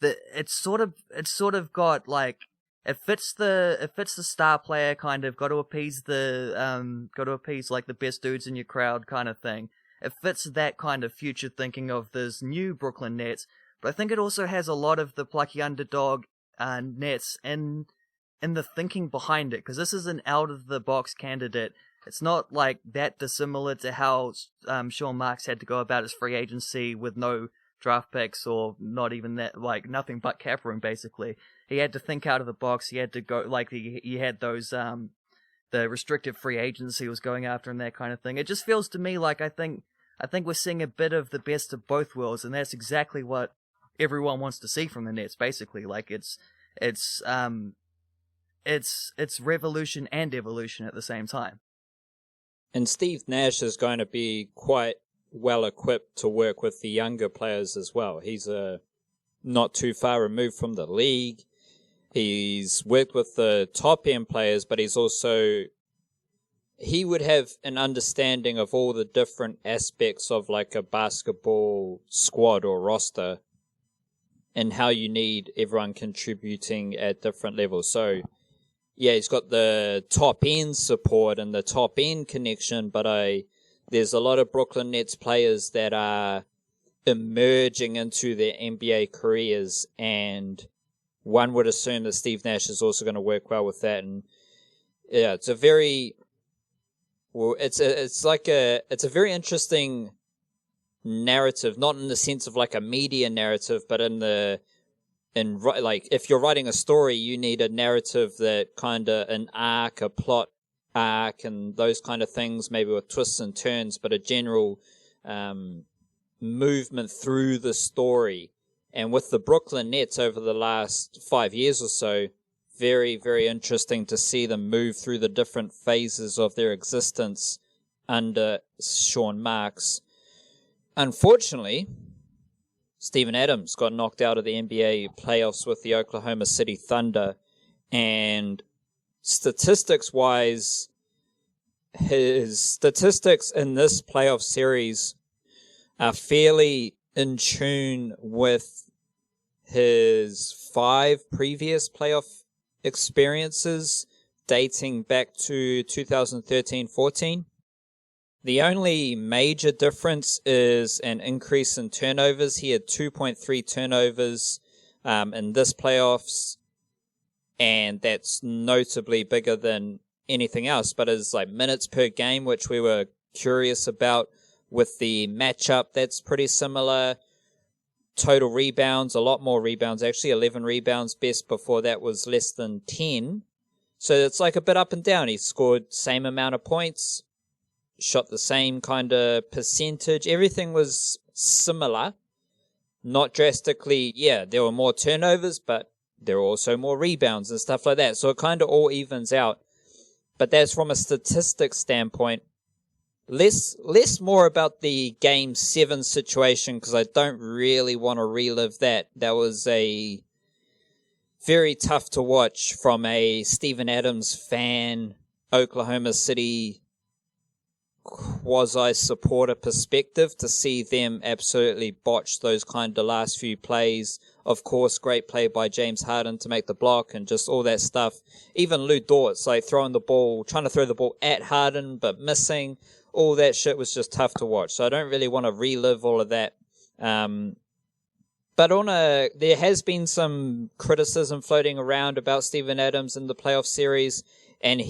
it's sort of got like, it fits the star player kind of, got to appease like the best dudes in your crowd kind of thing. It fits that kind of future thinking of this new Brooklyn Nets, but I think it also has a lot of the plucky underdog Nets in the thinking behind it, because this is an out-of-the-box candidate. It's not like that dissimilar to how Sean Marks had to go about his free agency with no draft picks, or not even that, like nothing but cap room, basically. He had to think out of the box. He had to go, like, he had those the restricted free agency was going after and that kind of thing. It just feels to me like I think we're seeing a bit of the best of both worlds, and that's exactly what everyone wants to see from the Nets, basically. Like it's revolution and evolution at the same time. And Steve Nash is going to be quite well equipped to work with the younger players as well. He's not too far removed from the league. He's worked with the top end players, but he would have an understanding of all the different aspects of like a basketball squad or roster, and how you need everyone contributing at different levels. So yeah, he's got the top end support and the top end connection, but there's a lot of Brooklyn Nets players that are emerging into their NBA careers, and one would assume that Steve Nash is also going to work well with that. And yeah, it's a very very interesting narrative, not in the sense of like a media narrative, but like if you're writing a story, you need a narrative that kind of a plot arc and those kind of things, maybe with twists and turns, but a general movement through the story. And with the Brooklyn Nets over the last 5 years or so, very, very interesting to see them move through the different phases of their existence under Sean Marks. Unfortunately, Steven Adams got knocked out of the NBA playoffs with the Oklahoma City Thunder, and statistics-wise, his statistics in this playoff series are fairly in tune with his 5 previous playoff experiences dating back to 2013-14. The only major difference is an increase in turnovers. He had 2.3 turnovers in this playoffs, and that's notably bigger than anything else. But it's like minutes per game, which we were curious about with the matchup. That's pretty similar. Total rebounds, a lot more rebounds, actually 11 rebounds. Best before that was less than 10. So it's like a bit up and down. He scored same amount of points, shot the same kind of percentage. Everything was similar. Not drastically, yeah, there were more turnovers, but there were also more rebounds and stuff like that. So it kind of all evens out. But that's from a statistics standpoint. Less more about the Game 7 situation, because I don't really want to relive that. That was a very tough to watch from a Steven Adams fan, Oklahoma City quasi-supporter perspective, to see them absolutely botch those kind of last few plays. Of course, great play by James Harden to make the block and just all that stuff. Even Lou Dort's like trying to throw the ball at Harden but missing. All that shit was just tough to watch. So I don't really want to relive all of that. But there has been some criticism floating around about Steven Adams in the playoff series, and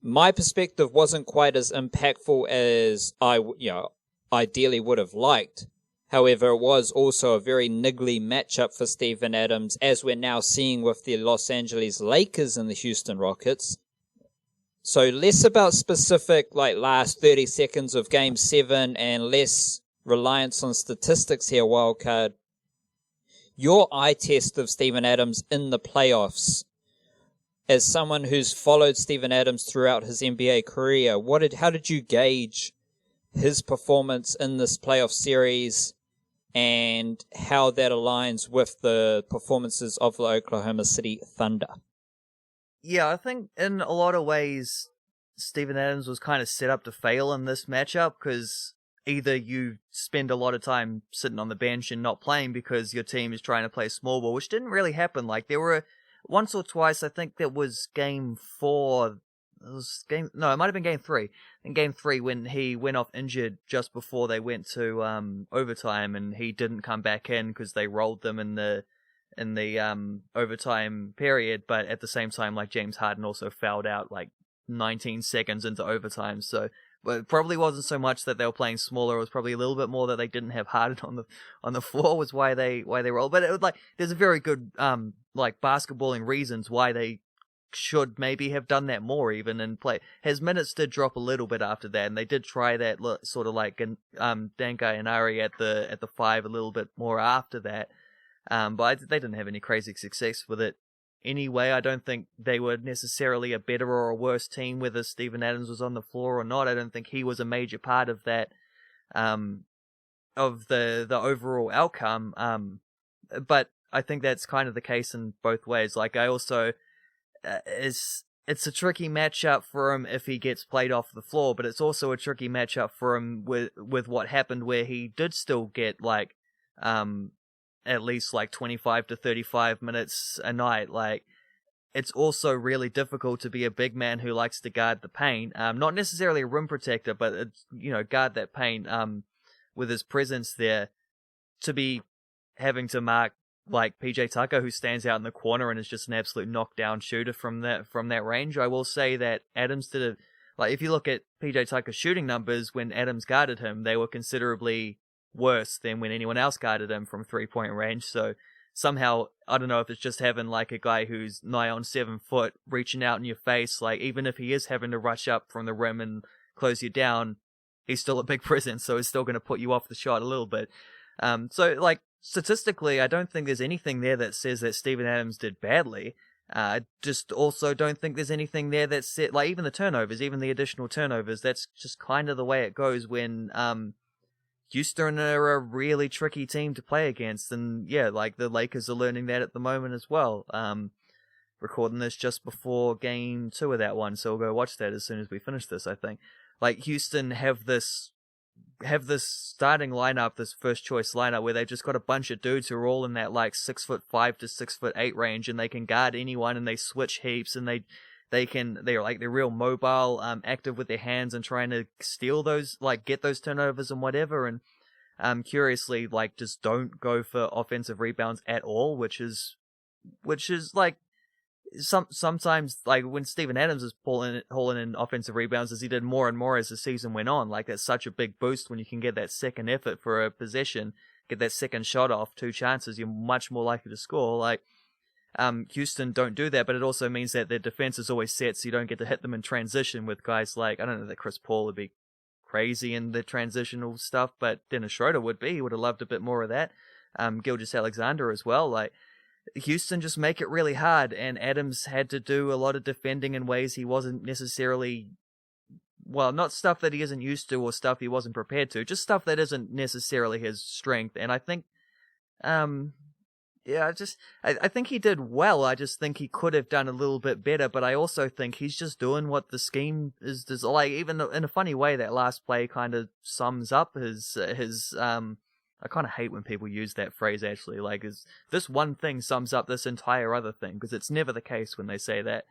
my perspective wasn't quite as impactful as I ideally would have liked. However, it was also a very niggly matchup for Steven Adams, as we're now seeing with the Los Angeles Lakers and the Houston Rockets. So less about specific last 30 seconds of Game 7 and less reliance on statistics here, Wildcard. Your eye test of Steven Adams in the playoffs, as someone who's followed Steven Adams throughout his NBA career, how did you gauge his performance in this playoff series and how that aligns with the performances of the Oklahoma City Thunder? Yeah, I think in a lot of ways, Steven Adams was kind of set up to fail in this matchup, because either you spend a lot of time sitting on the bench and not playing because your team is trying to play small ball, which didn't really happen. There were once or twice, I think that was Game 4. It might have been Game 3. In Game 3, when he went off injured just before they went to overtime, and he didn't come back in because they rolled them in the overtime period. But at the same time, James Harden also fouled out 19 seconds into overtime. So, but it probably wasn't so much that they were playing smaller. It was probably a little bit more that they didn't have Harden on the floor was why they rolled. But it was there's a very good basketballing reasons why they should maybe have done that more even, and play. His minutes did drop a little bit after that, and they did try that sort of Dankai and Ari at the 5 a little bit more after that. But they didn't have any crazy success with it anyway. I don't think they were necessarily a better or a worse team whether Steven Adams was on the floor or not. I don't think he was a major part of that, of the overall outcome. But I think that's kind of the case in both ways. I also, it's a tricky matchup for him if he gets played off the floor, but it's also a tricky matchup for him with what happened, where he did still get at least 25 to 35 minutes a night. It's also really difficult to be a big man who likes to guard the paint. Not necessarily a rim protector, but guard that paint with his presence there, to be having to mark PJ Tucker, who stands out in the corner and is just an absolute knockdown shooter from that range. I will say that Adams did if you look at PJ Tucker's shooting numbers when Adams guarded him, they were considerably worse than when anyone else guarded him from 3-point range. So somehow, I don't know if it's just having a guy who's nigh on 7 foot reaching out in your face, even if he is having to rush up from the rim and close you down, he's still a big presence, so he's still going to put you off the shot a little bit. Statistically, I don't think there's anything there that says that Steven Adams did badly. I just also don't think there's anything there that said, even the turnovers, even the additional turnovers, that's just kind of the way it goes when Houston are a really tricky team to play against. And yeah, the Lakers are learning that at the moment as well. Recording this just before Game 2 of that one, so we'll go watch that as soon as we finish this, I think. Houston have this starting lineup, this first choice lineup, where they've just got a bunch of dudes who are all in that 6'5" to 6'8" range, and they can guard anyone, and they switch heaps, and they're real mobile, active with their hands, and trying to steal those, get those turnovers and whatever. And curiously, just don't go for offensive rebounds at all, which is sometimes when Steven Adams is hauling in offensive rebounds, as he did more and more as the season went on. That's such a big boost when you can get that second effort for a possession, get that second shot off 2 chances, you're much more likely to score. Houston don't do that, but it also means that their defense is always set, so you don't get to hit them in transition with guys I don't know that Chris Paul would be crazy in the transitional stuff, but Dennis Schroeder would be. He would have loved a bit more of that. Gilgeous Alexander as well. Houston just make it really hard, and Adams had to do a lot of defending in ways he wasn't necessarily, well, not stuff that he isn't used to or stuff he wasn't prepared to, just stuff that isn't necessarily his strength. And I think, yeah, I think he did well. I just think he could have done a little bit better, but I also think he's just doing what the scheme is, like, even in a funny way, that last play kind of sums up his, I kind of hate when people use that phrase, actually, like, this one thing sums up this entire other thing, because it's never the case when they say that.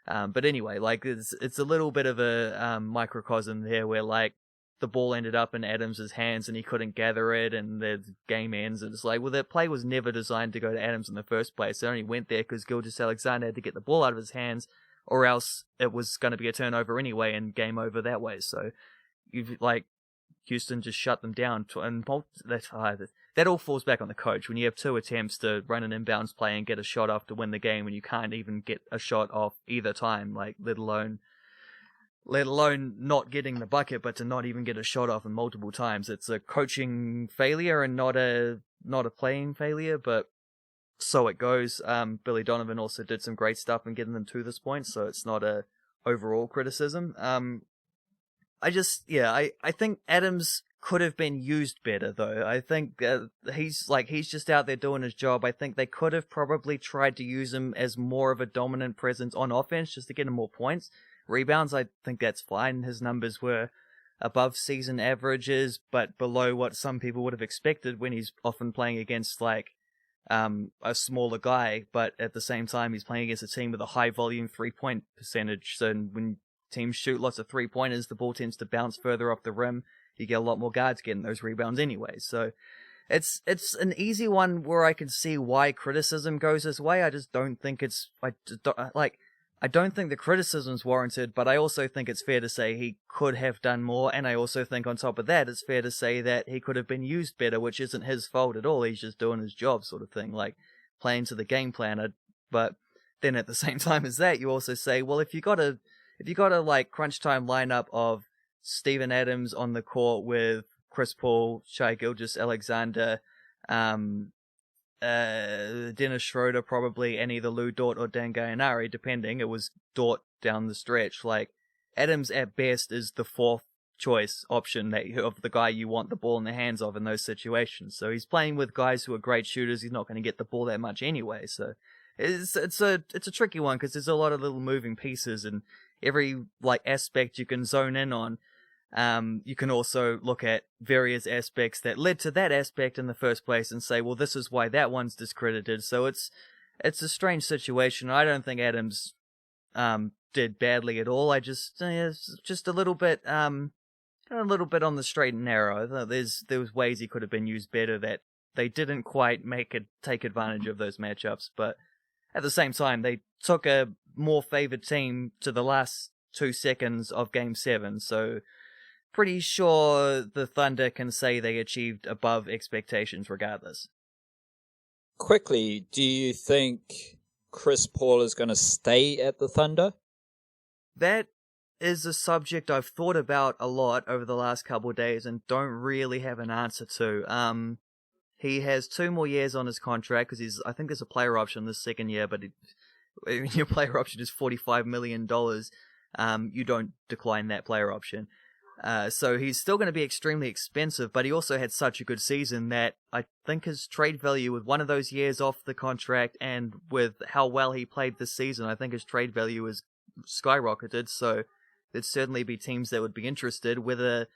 But anyway, like, it's a little bit of a microcosm there where, like, the ball ended up in Adams' hands and he couldn't gather it, and the game ends. And it's like, well, that play was never designed to go to Adams in the first place. It only went there because Gilgeous-Alexander had to get the ball out of his hands, or else it was going to be a turnover anyway and game over that way. So, Houston just shut them down, and that all falls back on the coach. When you have two attempts to run an inbounds play and get a shot off to win the game, when you can't even get a shot off either time, like, let alone not getting the bucket, but to not even get a shot off in multiple times, it's a coaching failure and not a playing failure. But so it goes. Billy Donovan also did some great stuff in getting them to this point, so it's not a overall criticism. I think Adams could have been used better, though. I think he's just out there doing his job. I think they could have probably tried to use him as more of a dominant presence on offense just to get him more points. Rebounds, I think that's fine. His numbers were above season averages, but below what some people would have expected when he's often playing against, like, a smaller guy, but at the same time he's playing against a team with a high volume 3-point percentage. So when teams shoot lots of 3-pointers, the ball tends to bounce further off the rim. You get a lot more guards getting those rebounds anyway. So it's an easy one where I can see why criticism goes this way. I just don't think I don't think the criticism's warranted, but I also think it's fair to say he could have done more, and I also think on top of that, it's fair to say that he could have been used better, which isn't his fault at all. He's just doing his job, sort of thing, like playing to the game plan. But then at the same time as that, you also say, well, if you got a like crunch time lineup of Steven Adams on the court with Chris Paul, Shai Gilgeous-Alexander, Dennis Schroeder probably, and either Lou Dort or Dan Gallinari, depending. It was Dort down the stretch. Like, Adams at best is the fourth choice option of the guy you want the ball in the hands of in those situations. So he's playing with guys who are great shooters. He's not going to get the ball that much anyway. So it's a tricky one because there's a lot of little moving pieces, and every like aspect you can zone in on. You can also look at various aspects that led to that aspect in the first place and say, well, this is why that one's discredited. So it's a strange situation. I don't think Adams did badly at all. I just just a little bit on the straight and narrow. There was ways he could have been used better that they didn't quite take advantage of those matchups. But at the same time, they took a more favored team to the last 2 seconds of Game 7. So pretty sure the Thunder can say they achieved above expectations regardless. Quickly, do you think Chris Paul is going to stay at the Thunder? That is a subject I've thought about a lot over the last couple of days and don't really have an answer to. He has 2 more years on his contract because I think there's a player option this second year, but your player option is $45 million. You don't decline that player option. So he's still going to be extremely expensive, but he also had such a good season that I think his trade value with one of those years off the contract and with how well he played this season, I think his trade value is skyrocketed. So there'd certainly be teams that would be interested. Whether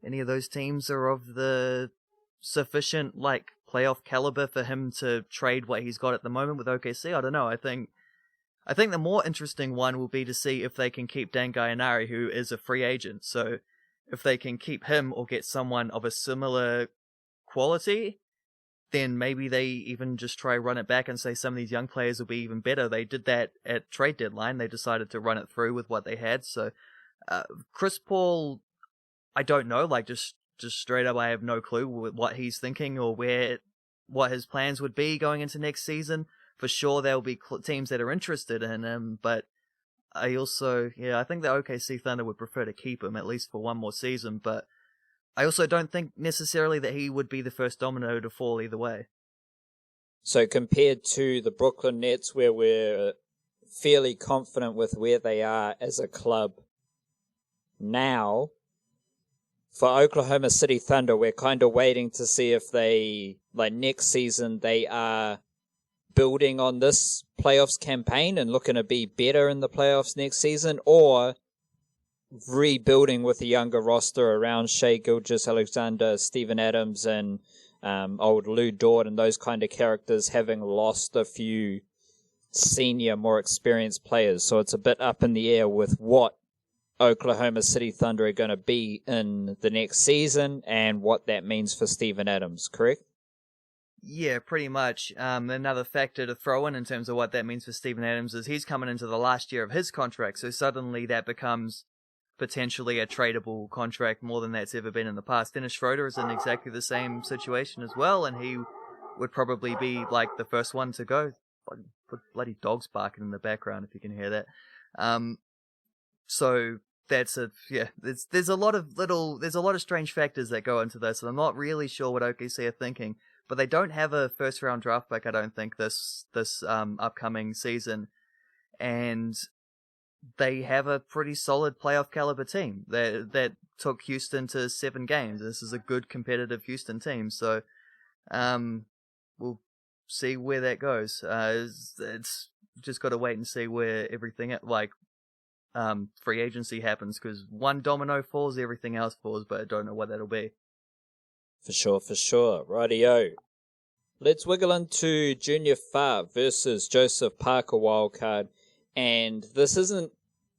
any of those teams are of the sufficient like playoff caliber for him to trade what he's got at the moment with OKC, I don't know. I think the more interesting one will be to see if they can keep Dan Gallinari, who is a free agent. So if they can keep him or get someone of a similar quality, then maybe they even just try run it back and say some of these young players will be even better. They did that at trade deadline. They decided to run it through with what they had. So Chris Paul, I don't know, like just straight up, I have no clue what he's thinking or what his plans would be going into next season. For sure, there'll be teams that are interested in him, but I also, I think the OKC Thunder would prefer to keep him at least for one more season, but I also don't think necessarily that he would be the first domino to fall either way. So compared to the Brooklyn Nets, where we're fairly confident with where they are as a club now, for Oklahoma City Thunder, we're kind of waiting to see if they, like next season, they are building on this playoffs campaign and looking to be better in the playoffs next season, or rebuilding with a younger roster around Shai Gilgeous-Alexander, Steven Adams, and old Lou Dort and those kind of characters, having lost a few senior, more experienced players. So it's a bit up in the air with what Oklahoma City Thunder are going to be in the next season and what that means for Steven Adams, correct? Yeah, pretty much. Another factor to throw in terms of what that means for Steven Adams is he's coming into the last year of his contract, so suddenly that becomes potentially a tradable contract more than that's ever been in the past. Dennis Schroeder is in exactly the same situation as well, and he would probably be like the first one to go. Bloody dogs barking in the background if you can hear that. So that's there's a lot of strange factors that go into this, and I'm not really sure what OKC are thinking. But they don't have a first round draft pick, I don't think, this upcoming season, and they have a pretty solid playoff caliber team that took Houston to 7 games. This is a good competitive Houston team, so we'll see where that goes. It's just got to wait and see where everything free agency happens, because one domino falls, everything else falls, but I don't know what that'll be. For sure. Rightio. Let's wiggle into Junior Fa versus Jospeh Parker wildcard. And this isn't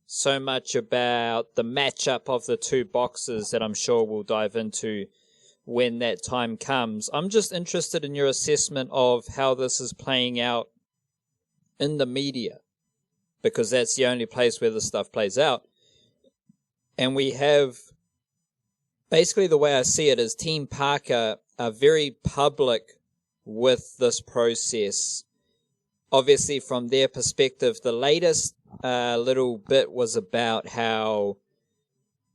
so much about the matchup of the two boxers that I'm sure we'll dive into when that time comes. I'm just interested in your assessment of how this is playing out in the media, because that's the only place where this stuff plays out. And we have, basically the way I see it is Team Parker are very public with this process. Obviously, from their perspective, the latest little bit was about how,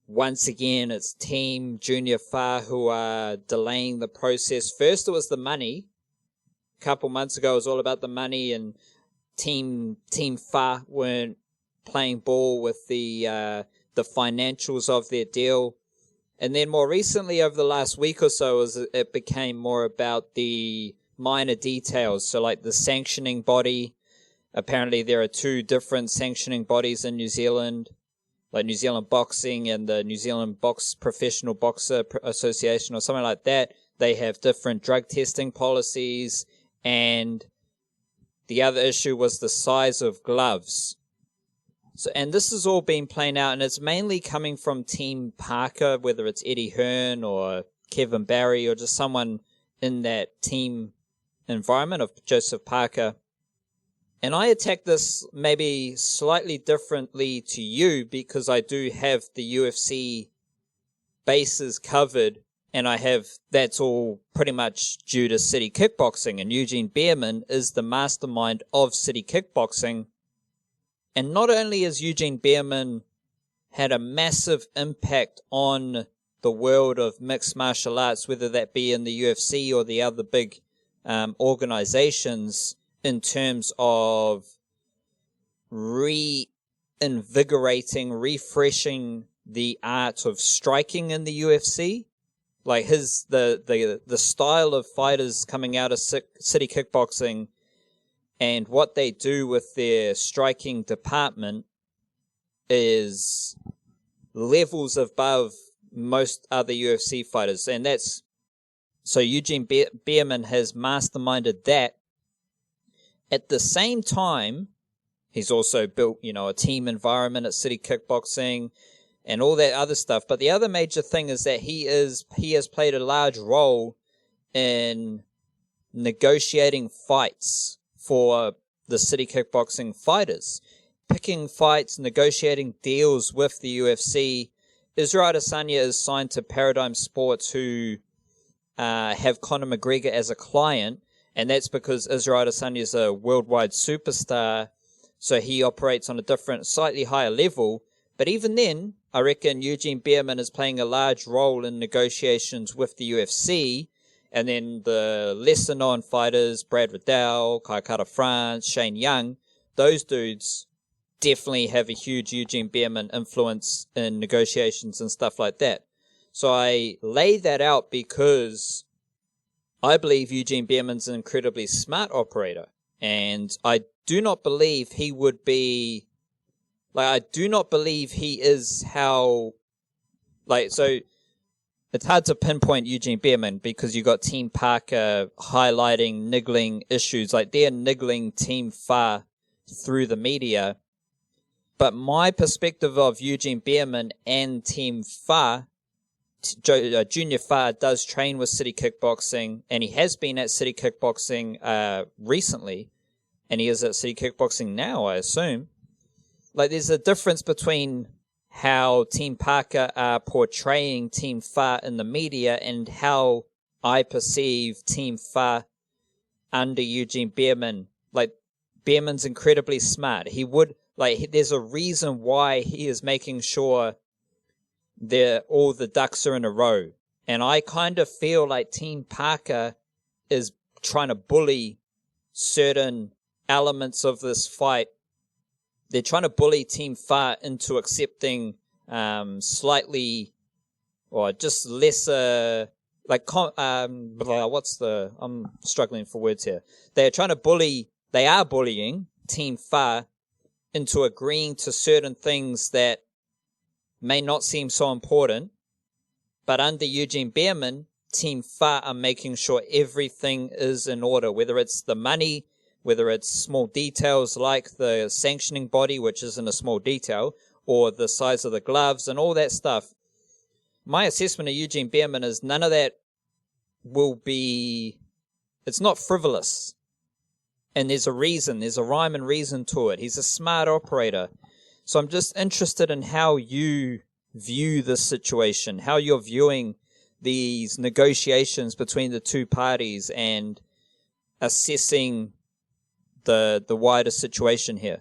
once again, it's Team Junior Fa who are delaying the process. First, it was the money. A couple months ago, it was all about the money, and Team Fa weren't playing ball with the financials of their deal. And then more recently, over the last week or so, it became more about the minor details. So like the sanctioning body, apparently there are 2 different sanctioning bodies in New Zealand, like New Zealand Boxing and the New Zealand Professional Boxer Association or something like that. They have different drug testing policies, and the other issue was the size of gloves. So, and this has all been playing out, and it's mainly coming from Team Parker, whether it's Eddie Hearn or Kevin Barry or just someone in that team environment of Jospeh Parker. And I attack this maybe slightly differently to you, because I do have the UFC bases covered, and that's all pretty much due to City Kickboxing, and Eugene Behrman is the mastermind of City Kickboxing. And not only has Eugene Behrman had a massive impact on the world of mixed martial arts, whether that be in the UFC or the other big organizations, in terms of reinvigorating, refreshing the art of striking in the UFC. Like the style of fighters coming out of City Kickboxing and what they do with their striking department is levels above most other UFC fighters. And so Eugene Behrman has masterminded that. At the same time, he's also built, a team environment at City Kickboxing and all that other stuff. But the other major thing is that he has played a large role in negotiating fights for the City Kickboxing fighters, picking fights, negotiating deals with the UFC. Israel Adesanya is signed to Paradigm Sports, who have Conor McGregor as a client, and that's because Israel Adesanya is a worldwide superstar, so he operates on a different, slightly higher level. But even then, I reckon Eugene Behrman is playing a large role in negotiations with the UFC, And then the lesser-known fighters, Brad Riddell, Kai Kara-France, Shane Young, those dudes definitely have a huge Eugene Behrman influence in negotiations and stuff like that. So I lay that out because I believe Eugene Behrman's an incredibly smart operator. And I do not believe he would be... I do not believe he is how... so it's hard to pinpoint Eugene Behrman because you got Team Parker highlighting niggling issues. They're niggling Team Fa through the media. But my perspective of Eugene Behrman and Team Fa, Junior Fa does train with City Kickboxing, and he has been at City Kickboxing recently, and he is at City Kickboxing now, I assume. There's a difference between how Team Parker are portraying Team Fa in the media and how I perceive Team Fa under Eugene Behrman. Behrman's incredibly smart. He would... there's a reason why he is making sure all the ducks are in a row. And I kind of feel like Team Parker is trying to bully certain elements of this fight. They're trying to bully Team Fa into accepting slightly, or just lesser, I'm struggling for words here. They are bullying Team Fa into agreeing to certain things that may not seem so important, but under Eugene Behrman, Team Fa are making sure everything is in order, whether it's the money, whether it's small details like the sanctioning body, which isn't a small detail, or the size of the gloves and all that stuff. My assessment of Eugene Behrman is none of that it's not frivolous. And there's a rhyme and reason to it. He's a smart operator. So I'm just interested in how you view this situation, how you're viewing these negotiations between the two parties and assessing the wider situation here.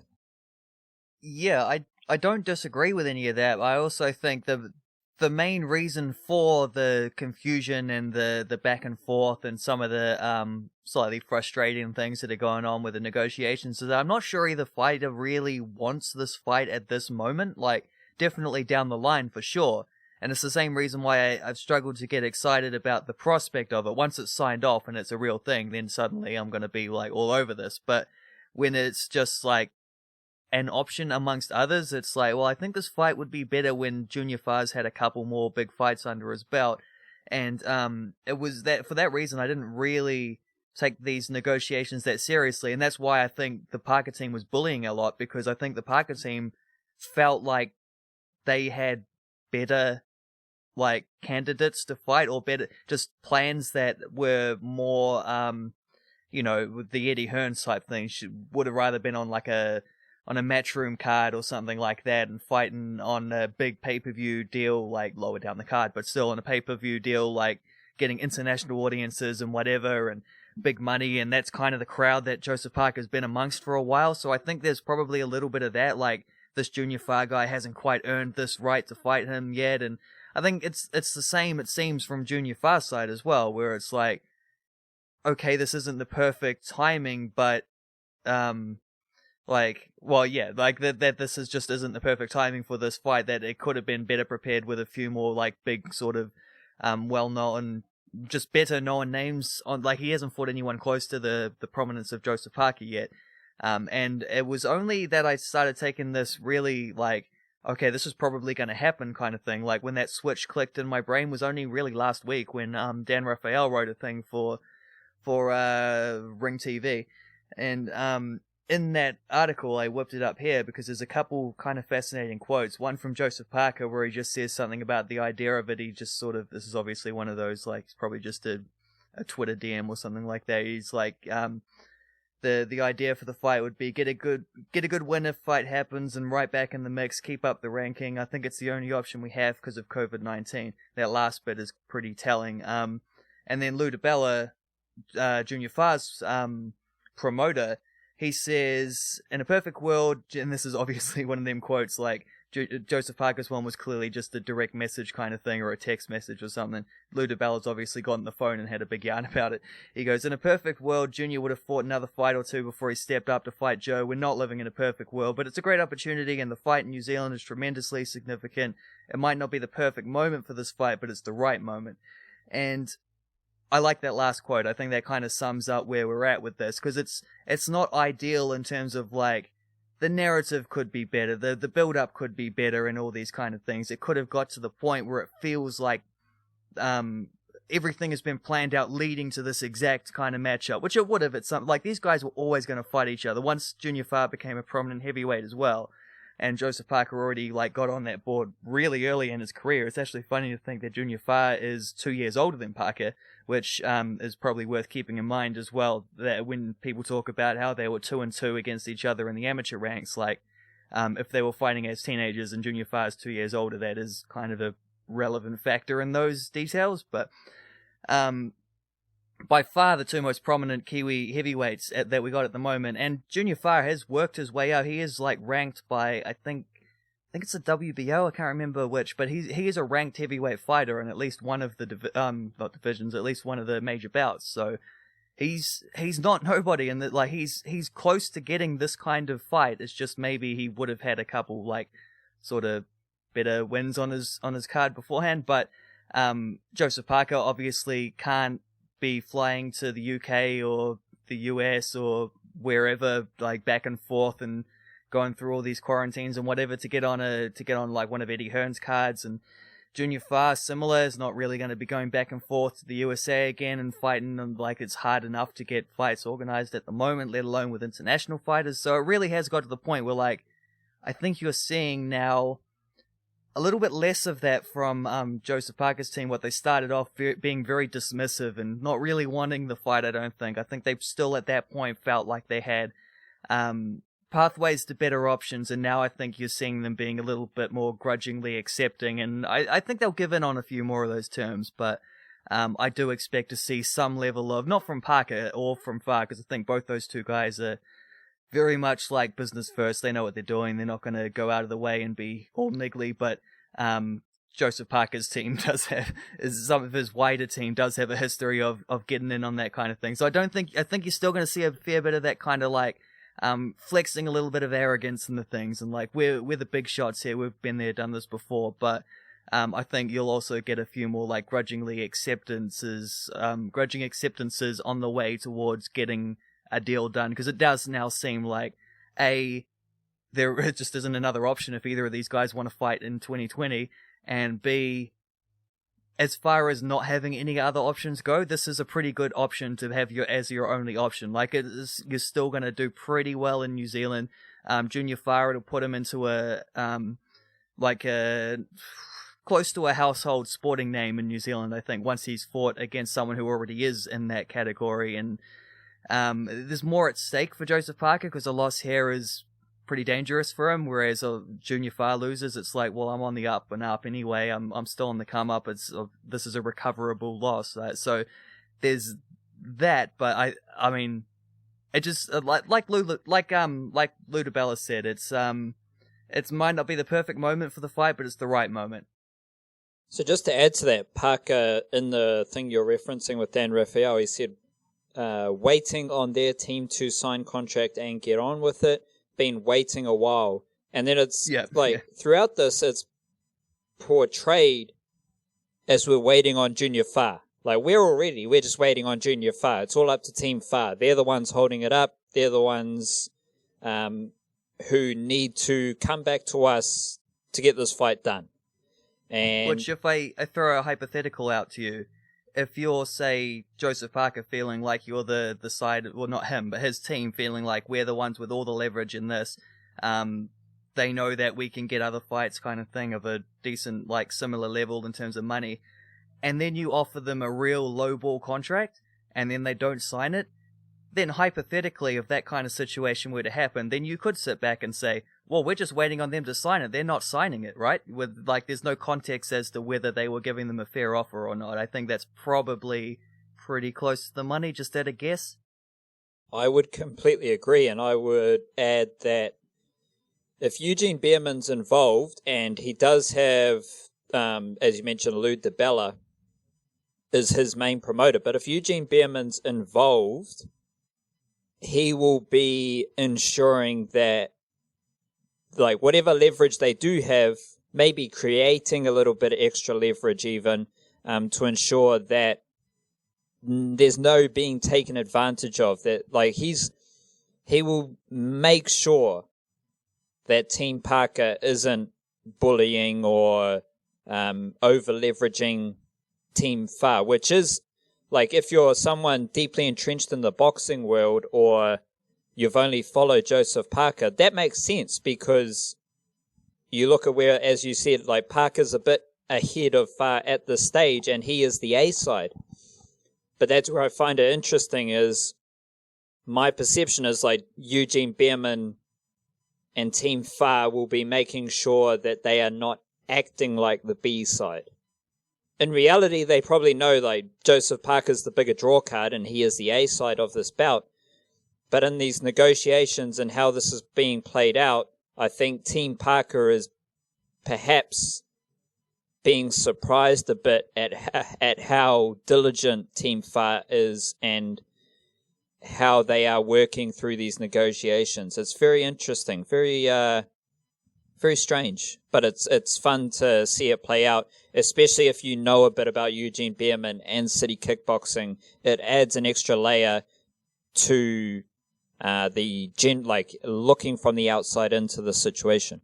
Yeah, I don't disagree with any of that. I also think the main reason for the confusion and the back and forth and some of the slightly frustrating things that are going on with the negotiations is that I'm not sure either fighter really wants this fight at this moment. Definitely down the line for sure. And it's the same reason why I've struggled to get excited about the prospect of it. Once it's signed off and it's a real thing, then suddenly I'm going to be all over this. But when it's just an option amongst others, it's I think this fight would be better when Junior Fa's had a couple more big fights under his belt. And it was that for that reason I didn't really take these negotiations that seriously. And that's why I think the Parker team was bullying a lot, because I think the Parker team felt like they had better candidates to fight, or better just plans that were more with the Eddie Hearns type thing. Would have rather been on on a matchroom card or something like that, and fighting on a big pay-per-view deal, lower down the card, but still on a pay-per-view deal, getting international audiences and whatever, and big money. And that's kind of the crowd that Jospeh Parker's been amongst for a while. So I think there's probably a little bit of that, this Junior Fa guy hasn't quite earned this right to fight him yet. And I think it's the same, it seems, from Junior Fa's side as well, where it's okay, this isn't the perfect timing, but that this isn't the perfect timing for this fight, that it could have been better prepared with a few more big sort of well-known, just better known names on. He hasn't fought anyone close to the prominence of Jospeh Parker yet. And it was only that I started taking this really okay, this is probably going to happen kind of thing. When that switch clicked in my brain was only really last week when Dan Raphael wrote a thing for Ring TV. And in that article, I whipped it up here because there's a couple kind of fascinating quotes. One from Jospeh Parker where he just says something about the idea of it. He just sort of, this is obviously one of those, it's probably just a Twitter DM or something like that. He's the idea for the fight would be get a good win if fight happens, and right back in the mix, keep up the ranking. I think it's the only option we have because of COVID-19. That last bit is pretty telling. And then Lou DiBella, Junior Fa's promoter, he says, in a perfect world, and this is obviously one of them quotes, Jospeh Parker's one was clearly just a direct message kind of thing or a text message or something. Lydia has obviously got on the phone and had a big yarn about it. He goes, in a perfect world, Junior would have fought another fight or two before he stepped up to fight Joe. We're not living in a perfect world, but it's a great opportunity, and the fight in New Zealand is tremendously significant. It might not be the perfect moment for this fight, but it's the right moment. And I like that last quote. I think that kind of sums up where we're at with this, because it's not ideal in terms of, like, the narrative could be better, the build-up could be better, and all these kind of things. It could have got to the point where it feels like everything has been planned out leading to this exact kind of matchup, which it would have at some... Like, these guys were always going to fight each other. Once Junior Fa became a prominent heavyweight as well, and Jospeh Parker already, like, got on that board really early in his career. It's actually funny to think that Junior Fa is 2 years older than Parker, which is probably worth keeping in mind as well, that when people talk about how they were 2-2 against each other in the amateur ranks, like, if they were fighting as teenagers and Junior Fa is 2 years older, that is kind of a relevant factor in those details. But by far the two most prominent Kiwi heavyweights that we got at the moment, and Junior Fa has worked his way out. He is, like, ranked by, I think it's a WBO, I can't remember which, but he is a ranked heavyweight fighter in at least one of the not divisions, at least one of the major bouts. So he's not nobody, and like he's close to getting this kind of fight. It's just maybe he would have had a couple, like, sort of better wins on his card beforehand. But Jospeh Parker obviously can't be flying to the UK or the US or wherever, like, back and forth and going through all these quarantines and whatever to get on like one of Eddie Hearn's cards. And Junior Fa, similar, is not really going to be going back and forth to the USA again and fighting, and, like, it's hard enough to get fights organized at the moment, let alone with international fighters. So it really has got to the point where, like, I think you're seeing now a little bit less of that from Jospeh Parker's team. What they started off being very dismissive and not really wanting the fight, I don't think. I think they still at that point felt like they had pathways to better options, and now I think you're seeing them being a little bit more grudgingly accepting, and I think they'll give in on a few more of those terms, but I do expect to see some level of, not from Parker or from Fa, because I think both those two guys are very much like business first. They know what they're doing. They're not going to go out of the way and be all niggly, but Jospeh Parker's team some of his wider team does have a history of getting in on that kind of thing. So I think you're still going to see a fair bit of that kind of, like, flexing a little bit of arrogance in the things, and, like, we're the big shots here, we've been there, done this before. But I think you'll also get a few more, like, grudging acceptances on the way towards getting a deal done, because it does now seem like there just isn't another option if either of these guys want to fight in 2020, and B, as far as not having any other options go, this is a pretty good option to have as your only option. Like, you're still going to do pretty well in New Zealand. Junior Fa, it'll put him into a close to a household sporting name in New Zealand, I think, once he's fought against someone who already is in that category. And there's more at stake for Jospeh Parker, because a loss here is pretty dangerous for him, whereas Junior Fa loses, it's like, well, I'm on the up and up anyway, I'm still on the come up, this is a recoverable loss. So there's that, but I mean, it just, like Ludabella said, it might not be the perfect moment for the fight, but it's the right moment. So just to add to that, Parker, in the thing you're referencing with Dan Raphael, he said, waiting on their team to sign contract and get on with it, been waiting a while. And then it's throughout this, it's portrayed as we're waiting on Junior Fa. Like, we're just waiting on Junior Fa. It's all up to Team Fa. They're the ones holding it up. They're the ones who need to come back to us to get this fight done. And which, if I throw a hypothetical out to you, if you're, say, Jospeh Parker feeling like you're the side, well, not him, but his team feeling like we're the ones with all the leverage in this, they know that we can get other fights kind of thing of a decent, like, similar level in terms of money, and then you offer them a real lowball contract, and then they don't sign it, then hypothetically, if that kind of situation were to happen, then you could sit back and say, well, we're just waiting on them to sign it. They're not signing it, right? With, like, there's no context as to whether they were giving them a fair offer or not. I think that's probably pretty close to the money, just at a guess. I would completely agree, and I would add that if Eugene Behrman's involved, and he does have, as you mentioned, Lou DiBella is his main promoter, but if Eugene Behrman's involved, he will be ensuring that, like, whatever leverage they do have, maybe creating a little bit of extra leverage even, to ensure that there's no being taken advantage of. That, like, he will make sure that Team Parker isn't bullying or over leveraging Team Fa, which is, like, if you're someone deeply entrenched in the boxing world or you've only followed Jospeh Parker, that makes sense because you look at where, as you said, like, Parker's a bit ahead of Fa at this stage and he is the A side. But that's where I find it interesting is my perception is, like, Eugene Behrman and Team Fa will be making sure that they are not acting like the B side. In reality, they probably know, like, Jospeh Parker's the bigger draw card and he is the A side of this bout. But in these negotiations and how this is being played out, I think Team Parker is perhaps being surprised a bit at how diligent Team Fa is and how they are working through these negotiations. It's very interesting, very strange, but it's fun to see it play out, especially if you know a bit about Eugene Behrman and City Kickboxing. It adds an extra layer to looking from the outside into the situation.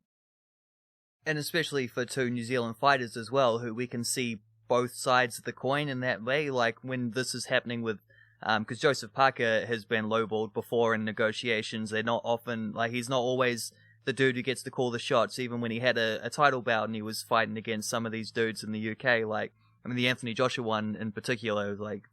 And especially for two New Zealand fighters as well, who we can see both sides of the coin in that way. Like, when this is happening with, because Jospeh Parker has been lowballed before in negotiations. They're not often, like, he's not always the dude who gets to call the shots, even when he had a title bout and he was fighting against some of these dudes in the UK. Like, I mean, the Anthony Joshua one in particular, like,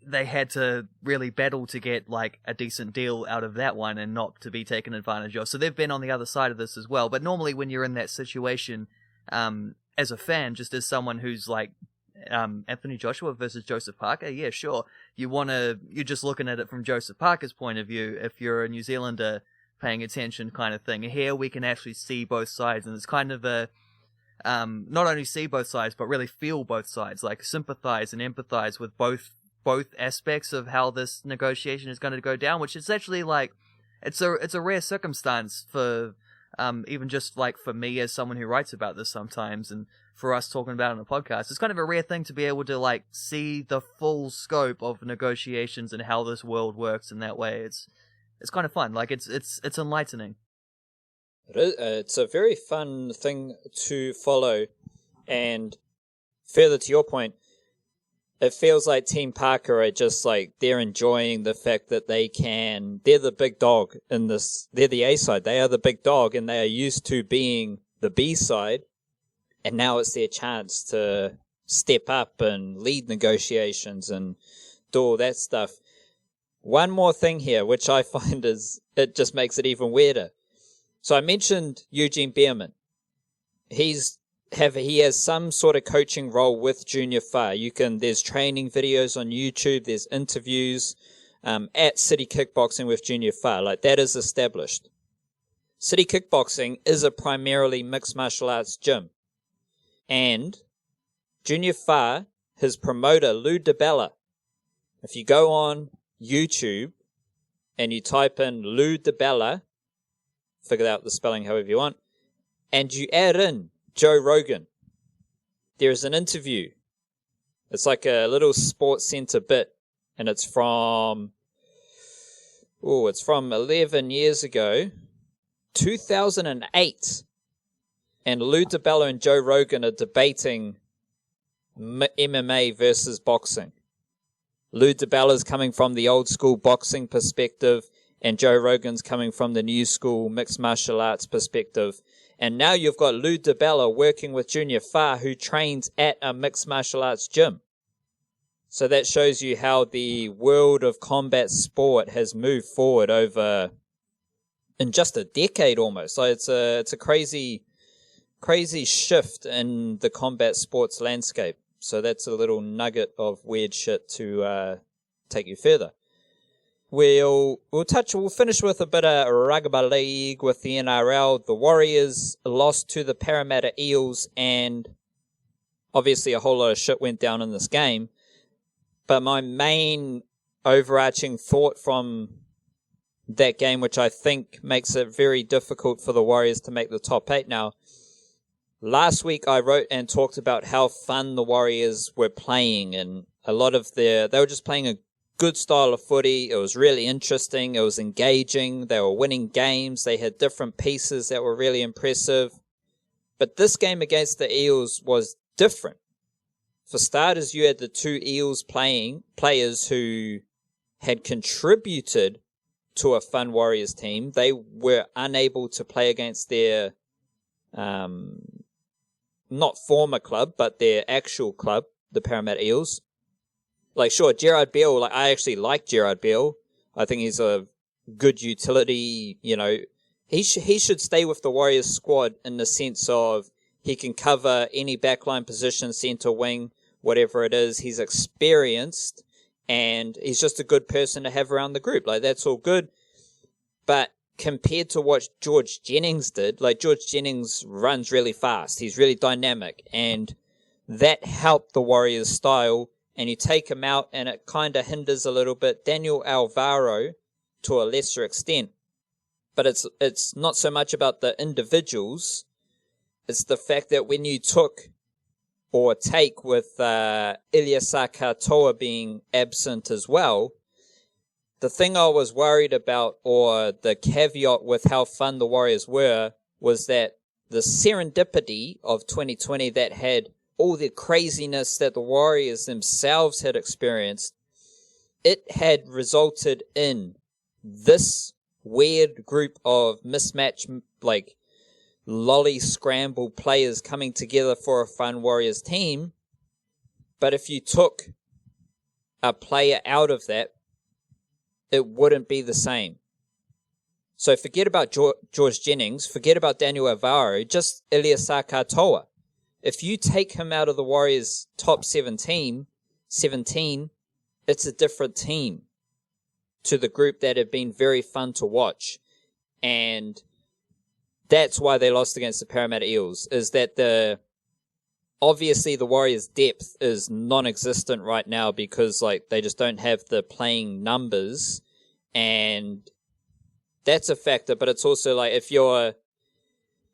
they had to really battle to get, like, a decent deal out of that one and not to be taken advantage of. So they've been on the other side of this as well. But normally when you're in that situation, as a fan, just as someone who's like, Anthony Joshua versus Jospeh Parker, yeah, sure. You're just looking at it from Jospeh Parker's point of view if you're a New Zealander paying attention kind of thing. Here we can actually see both sides, and it's kind of a, not only see both sides, but really feel both sides, like sympathize and empathize with both aspects of how this negotiation is going to go down, which is actually, like, it's a rare circumstance for even just, like, for me as someone who writes about this sometimes, and for us talking about it on a podcast. It's kind of a rare thing to be able to, like, see the full scope of negotiations and how this world works in that way. It's kind of fun. Like, it's enlightening. It is, it's a very fun thing to follow, and further to your point, it feels like Team Parker are just, like, they're enjoying the fact that they're the big dog in this. They're the A side. They are the big dog, and they are used to being the B side. And now it's their chance to step up and lead negotiations and do all that stuff. One more thing here, which I find it just makes it even weirder. So I mentioned Eugene Behrman. He has some sort of coaching role with Junior Fa. There's training videos on YouTube, there's interviews at City Kickboxing with Junior Fa. Like, that is established. City Kickboxing is a primarily mixed martial arts gym. And Junior Fa, his promoter, Lou DiBella, if you go on YouTube and you type in Lou DiBella, figure out the spelling however you want, and you add in Joe Rogan, there's an interview. It's like a little Sports Center bit, and it's from 11 years ago, 2008. And Lou DiBella and Joe Rogan are debating MMA versus boxing. Lou DiBella's coming from the old school boxing perspective, and Joe Rogan's coming from the new school mixed martial arts perspective. And now you've got Lou DiBella working with Junior Fa, who trains at a mixed martial arts gym. So that shows you how the world of combat sport has moved forward over in just a decade almost. So it's a crazy shift in the combat sports landscape. So that's a little nugget of weird shit to take you further. we'll finish with a bit of rugby league with the NRL. The Warriors lost to the Parramatta Eels, and obviously a whole lot of shit went down in this game. But my main overarching thought from that game, which I think makes it very difficult for the Warriors to make the top 8 now. Last week I wrote and talked about how fun the Warriors were playing, and a lot of they were just playing a good style of footy. It was really interesting. It was engaging. They were winning games. They had different pieces that were really impressive. But this game against the Eels was different. For starters, you had the two Eels players who had contributed to a fun Warriors team. They were unable to play against their, not former club, but their actual club, the Parramatta Eels. Like, sure, Gerard Beale, like, I actually like Gerard Beale. I think he's a good utility, he should stay with the Warriors squad in the sense of he can cover any backline position, centre, wing, whatever it is. He's experienced, and he's just a good person to have around the group. Like, that's all good. But compared to what George Jennings did, like, George Jennings runs really fast. He's really dynamic, and that helped the Warriors' style. And you take him out, and it kind of hinders a little bit Daniel Alvaro to a lesser extent. But it's not so much about the individuals. It's the fact that when you take with Ilyasa Katoa being absent as well, the thing I was worried about, or the caveat with how fun the Warriors were, was that the serendipity of 2020 that had all the craziness that the Warriors themselves had experienced, it had resulted in this weird group of mismatch, like, lolly scramble players coming together for a fun Warriors team. But if you took a player out of that, it wouldn't be the same. So forget about George Jennings, forget about Daniel Alvaro, just Ilyasa Katoa. If you take him out of the Warriors' top 17, it's a different team to the group that have been very fun to watch. And that's why they lost against the Parramatta Eels, is that obviously the Warriors' depth is non-existent right now because, like, they just don't have the playing numbers, and that's a factor. But it's also like, the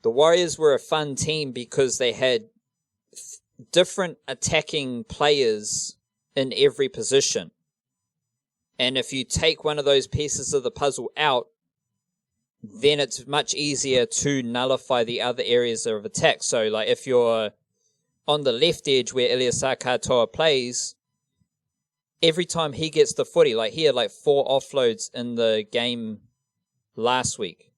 Warriors were a fun team because they had different attacking players in every position. And if you take one of those pieces of the puzzle out, then it's much easier to nullify the other areas of attack. So, like, if you're on the left edge where Ilyasa Katoa plays, every time he gets the footy, like, he had like 4 offloads in the game last week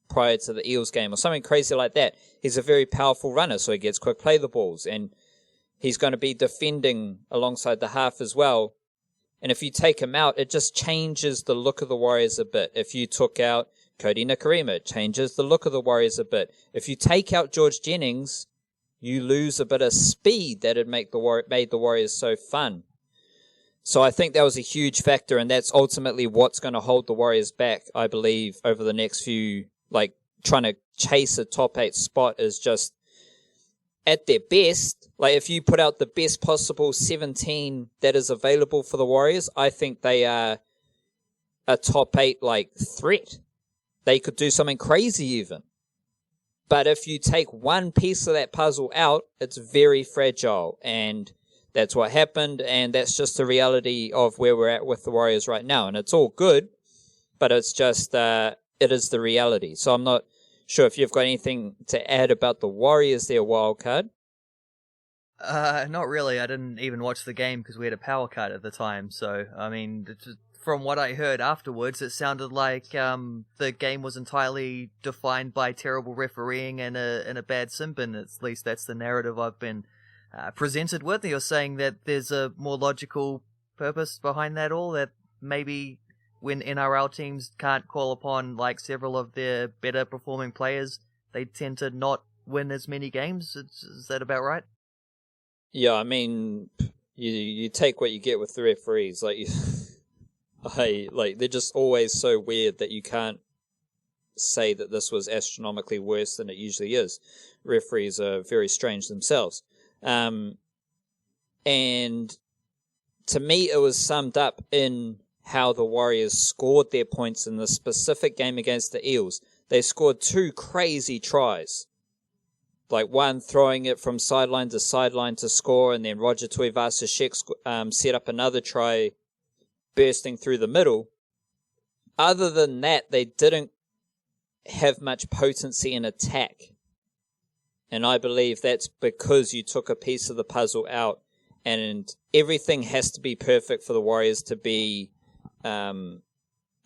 prior to the Eels game or something crazy like that. He's a very powerful runner, so he gets quick play the balls, and he's going to be defending alongside the half as well. And if you take him out, it just changes the look of the Warriors a bit. If you took out Cody Nikarima, it changes the look of the Warriors a bit. If you take out George Jennings, you lose a bit of speed that had made the Warriors so fun. So I think that was a huge factor, and that's ultimately what's going to hold the Warriors back, I believe, over the next few, like, trying to chase a top 8 spot is just at their best. Like, if you put out the best possible 17 that is available for the Warriors, I think they are a top 8, like, threat. They could do something crazy even. But if you take one piece of that puzzle out, it's very fragile, and that's what happened, and that's just the reality of where we're at with the Warriors right now. And it's all good, but it's just, it is the reality. So I'm not sure if you've got anything to add about the Warriors there, Wildcard. Not really. I didn't even watch the game because we had a power cut at the time. So, I mean, from what I heard afterwards, it sounded like the game was entirely defined by terrible refereeing and a bad sim bin. At least that's the narrative I've been presented with. You're saying that there's a more logical purpose behind that all, that maybe when NRL teams can't call upon, like, several of their better performing players, they tend to not win as many games. Is that about right? Yeah, I mean, you take what you get with the referees. Like, they're just always so weird that you can't say that this was astronomically worse than it usually is. Referees are very strange themselves. And to me, it was summed up in how the Warriors scored their points in the specific game against the Eels. They scored 2 crazy tries. Like one throwing it from sideline to sideline to score, and then Roger Tuivasa-Sheck set up another try bursting through the middle. Other than that, they didn't have much potency in attack. And I believe that's because you took a piece of the puzzle out, and everything has to be perfect for the Warriors to be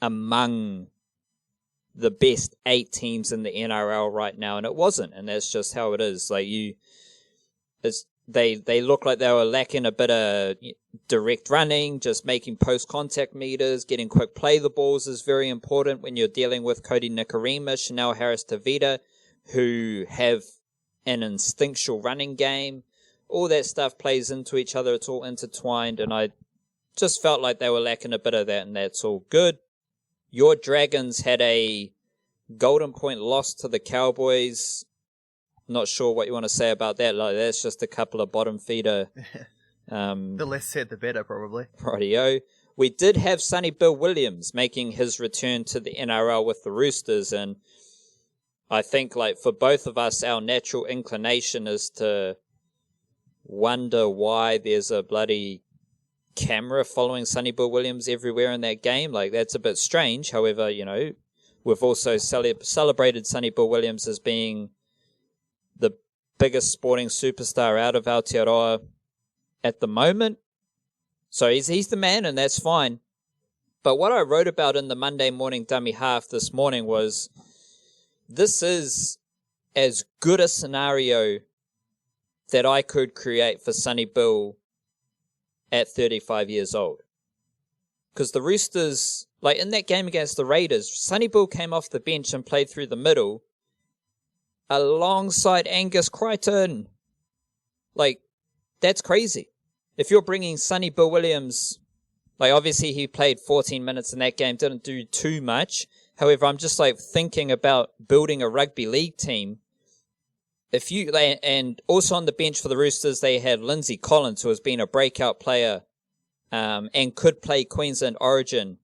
among the best 8 teams in the NRL right now, and it wasn't, and that's just how it is. They look like they were lacking a bit of direct running, just making post-contact meters, getting quick play the balls is very important when you're dealing with Cody Nikorima, Chanel Harris-Tavita, who have an instinctual running game. All that stuff plays into each other. It's all intertwined, and I just felt like they were lacking a bit of that, and that's all good. Your Dragons had a golden point loss to the Cowboys. Not sure what you want to say about that. Like, that's just a couple of bottom feeder. The less said, the better, probably. Rightio. We did have Sonny Bill Williams making his return to the NRL with the Roosters, and I think, like, for both of us, our natural inclination is to wonder why there's a bloody camera following Sonny Bill Williams everywhere in that game. Like, that's a bit strange. However, we've also celebrated Sonny Bill Williams as being the biggest sporting superstar out of Aotearoa at the moment. So he's the man, and that's fine. But what I wrote about in the Monday Morning Dummy Half this morning was, this is as good a scenario that I could create for Sonny Bill at 35 years old. Because the Roosters, like in that game against the Raiders, Sonny Bill came off the bench and played through the middle alongside Angus Crichton. Like, that's crazy. If you're bringing Sonny Bill Williams, like obviously he played 14 minutes in that game, didn't do too much. However, I'm just like thinking about building a rugby league team. And also on the bench for the Roosters, they had Lindsay Collins, who has been a breakout player, and could play Queensland Origin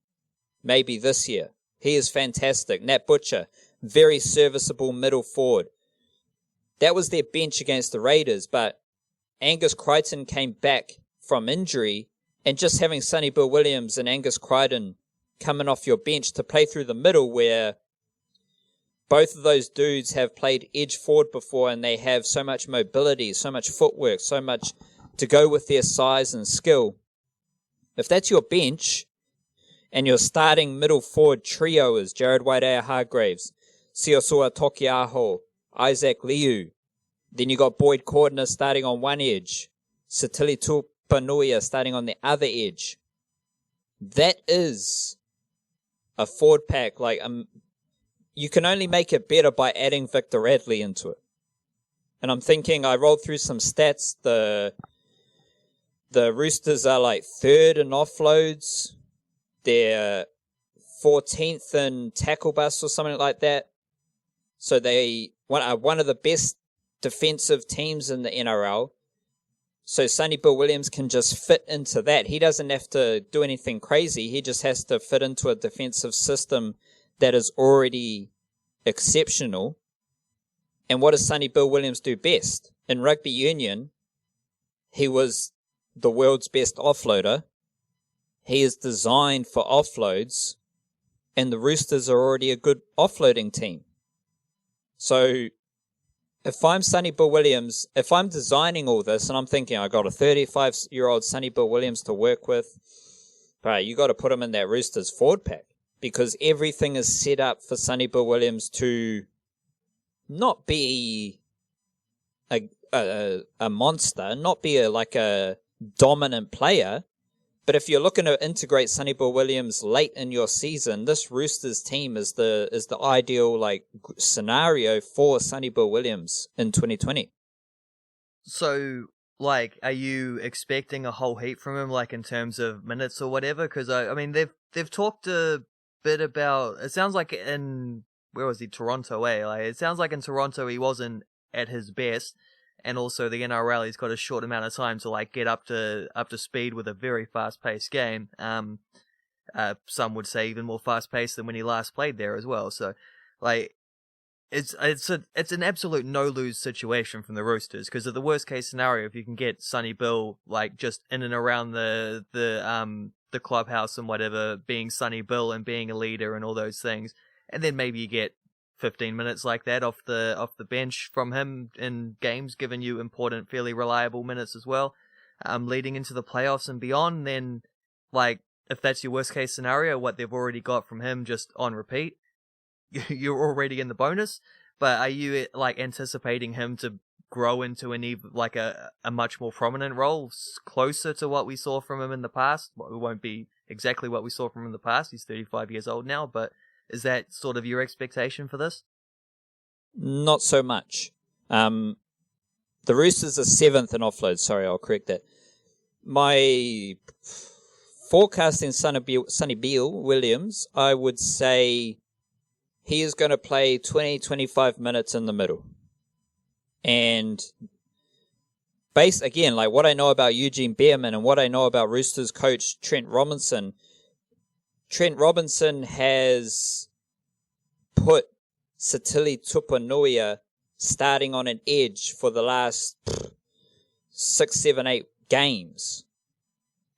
maybe this year. He is fantastic. Nat Butcher, very serviceable middle forward. That was their bench against the Raiders, but Angus Crichton came back from injury, and just having Sonny Bill Williams and Angus Crichton coming off your bench to play through the middle, where both of those dudes have played edge forward before, and they have so much mobility, so much footwork, so much to go with their size and skill. If that's your bench, and your starting middle forward trio is Jared Waidea-Hargreaves, Siosua Tokiaho, Isaac Liu, then you got Boyd Cordner starting on one edge, Satili Tupanuia starting on the other edge. That is a forward pack. Like, you can only make it better by adding Victor Radley into it. And I'm thinking, I rolled through some stats. The Roosters are like 3rd in offloads. They're 14th in tackle bust or something like that. So they are one of the best defensive teams in the NRL. So Sonny Bill Williams can just fit into that. He doesn't have to do anything crazy. He just has to fit into a defensive system that is already exceptional. And what does Sonny Bill Williams do best? In rugby union, he was the world's best offloader. He is designed for offloads, and the Roosters are already a good offloading team. So if I'm Sonny Bill Williams, if I'm designing all this and I'm thinking I got a 35-year-old Sonny Bill Williams to work with, right, you got to put him in that Roosters forward pack, because everything is set up for Sonny Bill Williams to not be a monster, not be a dominant player. But if you're looking to integrate Sonny Bill Williams late in your season, this Roosters team is the ideal scenario for Sonny Bill Williams in 2020. So, are you expecting a whole heap from him, in terms of minutes or whatever? Because I mean, they've they've talked a bit about. It sounds like where was he? Toronto, eh? Like, it sounds like in Toronto he wasn't at his best, and also the NRL he's got a short amount of time to get up to speed with a very fast paced game. Some would say even more fast paced than when he last played there as well. So, like, it's an absolute no lose situation from the Roosters, because of the worst case scenario, if you can get Sonny Bill just in and around the clubhouse and whatever, being Sonny Bill and being a leader and all those things, and then maybe you get 15 minutes like that off the bench from him in games, giving you important, fairly reliable minutes as well, leading into the playoffs and beyond, then if that's your worst case scenario, what they've already got from him just on repeat, you're already in the bonus. But are you anticipating him to grow into a much more prominent role, closer to what we saw from him in the past? Well, it won't be exactly what we saw from him in the past. He's 35 years old now, but is that sort of your expectation for this? Not so much. The Roosters are 7th in offload. Sorry, I'll correct that. My forecasting Sonny Bill Williams, I would say he is going to play 20-25 minutes in the middle. And based, again, what I know about Eugene Behrman and what I know about Roosters coach Trent Robinson has put Satili Tupouniua starting on an edge for the last 6, 7, 8 games.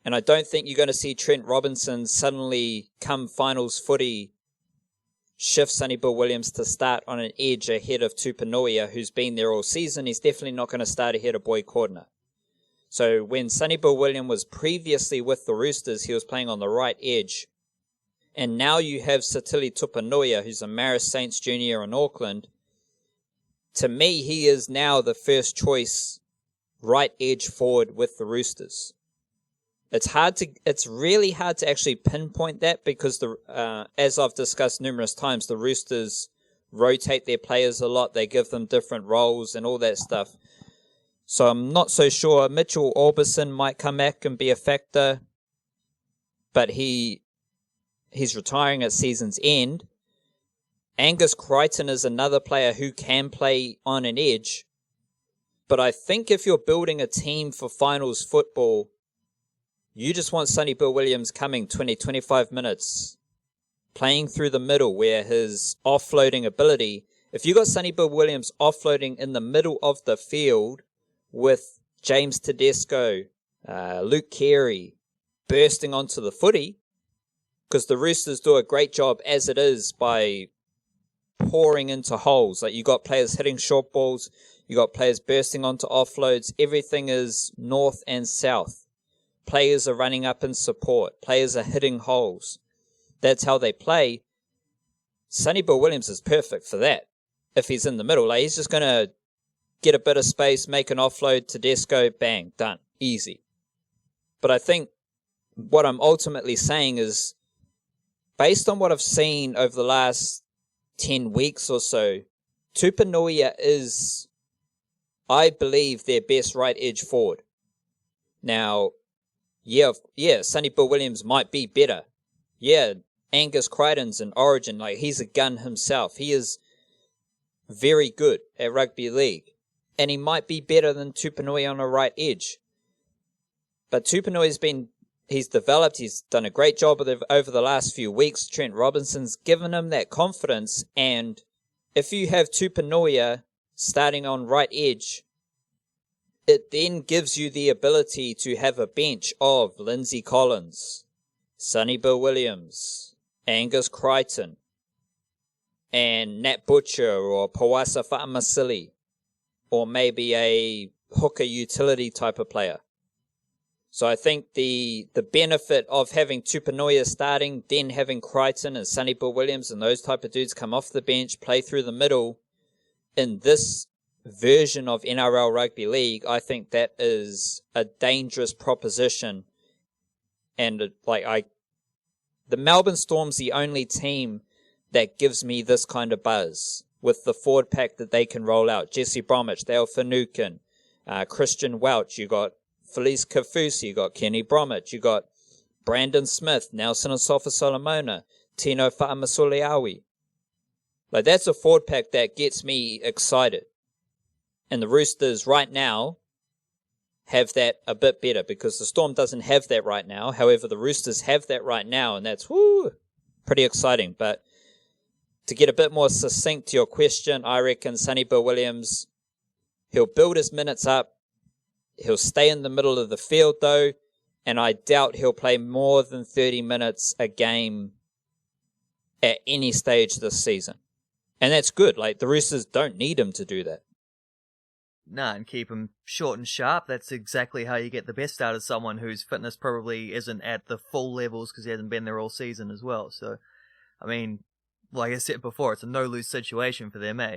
And I don't think you're going to see Trent Robinson suddenly come finals footy shift Sonny Bill Williams to start on an edge ahead of Tupouniua, who's been there all season. He's definitely not going to start ahead of Boy Cordner. So when Sonny Bill Williams was previously with the Roosters, he was playing on the right edge. And now you have Satili Tupouniua, who's a Maris Saints Jr. in Auckland. To me, he is now the first choice right edge forward with the Roosters. It's really hard to actually pinpoint that, because as I've discussed numerous times, the Roosters rotate their players a lot. They give them different roles and all that stuff. So I'm not so sure. Mitchell Orbison might come back and be a factor, but he's retiring at season's end. Angus Crichton is another player who can play on an edge. But I think if you're building a team for finals football, you just want Sonny Bill Williams coming 20-25 minutes, playing through the middle where his offloading ability, if you got Sonny Bill Williams offloading in the middle of the field with James Tedesco, Luke Carey bursting onto the footy, because the Roosters do a great job as it is by pouring into holes. You got players hitting short balls, you got players bursting onto offloads, everything is north and south. Players are running up in support. Players are hitting holes. That's how they play. Sonny Bill Williams is perfect for that. If he's in the middle, he's just going to get a bit of space, make an offload, Tedesco, bang, done. Easy. But I think what I'm ultimately saying is, based on what I've seen over the last 10 weeks or so, Tupouniua is, I believe, their best right edge forward. Now, yeah, Sonny Bill Williams might be better. Yeah, Angus Crichton's an Origin. He's a gun himself. He is very good at rugby league. And he might be better than Tupouniua on a right edge. But Tupouniua's he's developed. He's done a great job over the last few weeks. Trent Robinson's given him that confidence. And if you have Tupouniua starting on right edge, it then gives you the ability to have a bench of Lindsay Collins, Sonny Bill Williams, Angus Crichton, and Nat Butcher or Pawasa Fa'amasili, or maybe a hooker utility type of player. So I think the benefit of having Tupouniua starting, then having Crichton and Sonny Bill Williams and those type of dudes come off the bench, play through the middle in this version of NRL Rugby League, I think that is a dangerous proposition. And the Melbourne Storm's the only team that gives me this kind of buzz with the forward pack that they can roll out. Jesse Bromwich, Dale Finucane, Christian Welch, you got Felice Kafusi, you got Kenny Bromwich, you got Brandon Smith, Nelson Asafa-Solomona, Tino Fa'amasoleaui. Like, that's a forward pack that gets me excited. And the Roosters right now have that a bit better because the Storm doesn't have that right now. However, the Roosters have that right now, and that's pretty exciting. But to get a bit more succinct to your question, I reckon Sonny Bill Williams, he'll build his minutes up. He'll stay in the middle of the field, though, and I doubt he'll play more than 30 minutes a game at any stage this season. And that's good. Like, the Roosters don't need him to do that. Nah, and keep him short and sharp. That's exactly how you get the best out of someone whose fitness probably isn't at the full levels because he hasn't been there all season as well. So, I mean, like I said before, it's a no-lose situation for them, eh?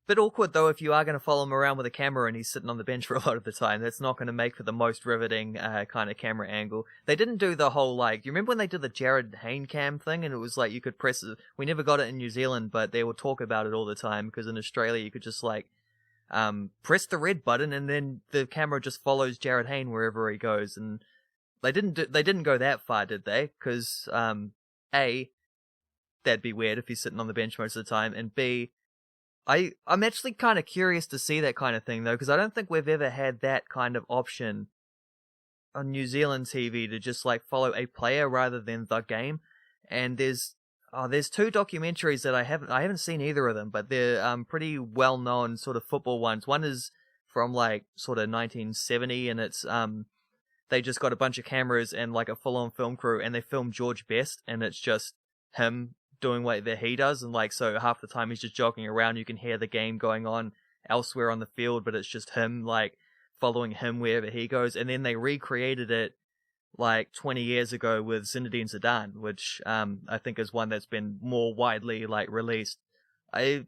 Bit awkward, though, if you are going to follow him around with a camera and he's sitting on the bench for a lot of the time. That's not going to make for the most riveting kind of camera angle. They didn't do the whole, like, you remember when they did the Jared Hayne cam thing and it was like you could press it? We never got it in New Zealand, but they would talk about it all the time because in Australia you could just, like, press the red button and then the camera just follows Jared Hayne wherever he goes. And they didn't go that far, did they? Because, A, that'd be weird if he's sitting on the bench most of the time, and B, I'm actually kind of curious to see that kind of thing, though, because I don't think we've ever had that kind of option on New Zealand TV to just, like, follow a player rather than the game. And there's two documentaries that I haven't seen either of them, but they're pretty well-known sort of football ones. One is from, like, sort of 1970, and it's they just got a bunch of cameras and, like, a full-on film crew, and they filmed George Best, and it's just him doing what that he does, and like so half the time he's just jogging around. You can hear the game going on elsewhere on the field, but it's just him like following him wherever he goes. And then they recreated it like 20 years ago with Zinedine Zidane, which I think is one that's been more widely like released. I'm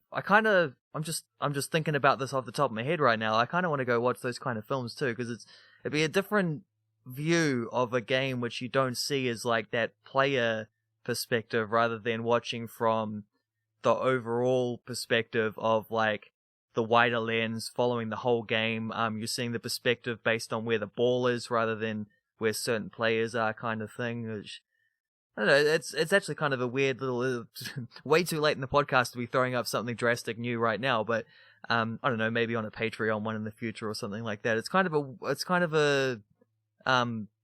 just thinking about this off the top of my head right now. I kind of want to go watch those kind of films too, because it'd be a different view of a game which you don't see as like that player perspective rather than watching from the overall perspective of like the wider lens following the whole game. You're seeing the perspective based on where the ball is rather than where certain players are, kind of thing, which I don't know, it's actually kind of a weird little way too late in the podcast to be throwing up something drastic new right now, but I don't know, maybe on a Patreon one in the future or something like that. It's kind of a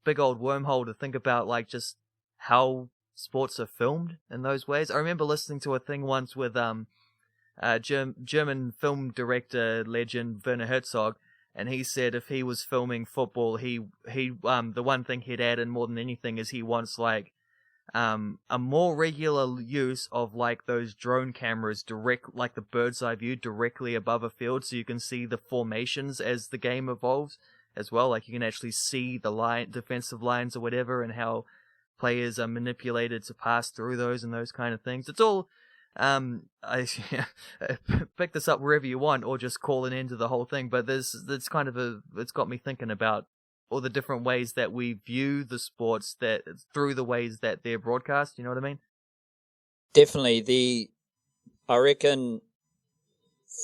big old wormhole to think about, like just how sports are filmed in those ways. I remember listening to a thing once with German film director legend Werner Herzog, and he said if he was filming football, he the one thing he'd add in more than anything is he wants like a more regular use of like those drone cameras direct, like the bird's eye view directly above a field, so you can see the formations as the game evolves as well. Like you can actually see the defensive lines or whatever, and how players are manipulated to pass through those and those kind of things. It's all, pick this up wherever you want or just call an end to the whole thing. But it's got me thinking about all the different ways that we view the sports that through the ways that they're broadcast. You know what I mean? Definitely. I reckon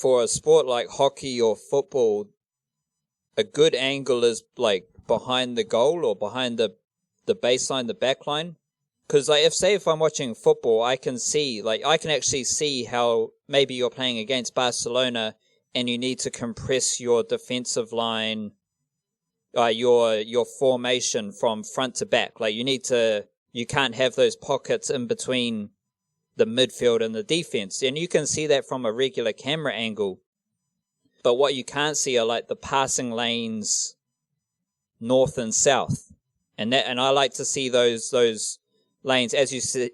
for a sport like hockey or football, a good angle is like behind the goal or behind the baseline, the back line. Because like if I'm watching football, I can actually see how maybe you're playing against Barcelona and you need to compress your defensive line, your formation from front to back. Like you can't have those pockets in between the midfield and the defense. And you can see that from a regular camera angle. But what you can't see are like the passing lanes north and south. And I like to see those lanes, as you said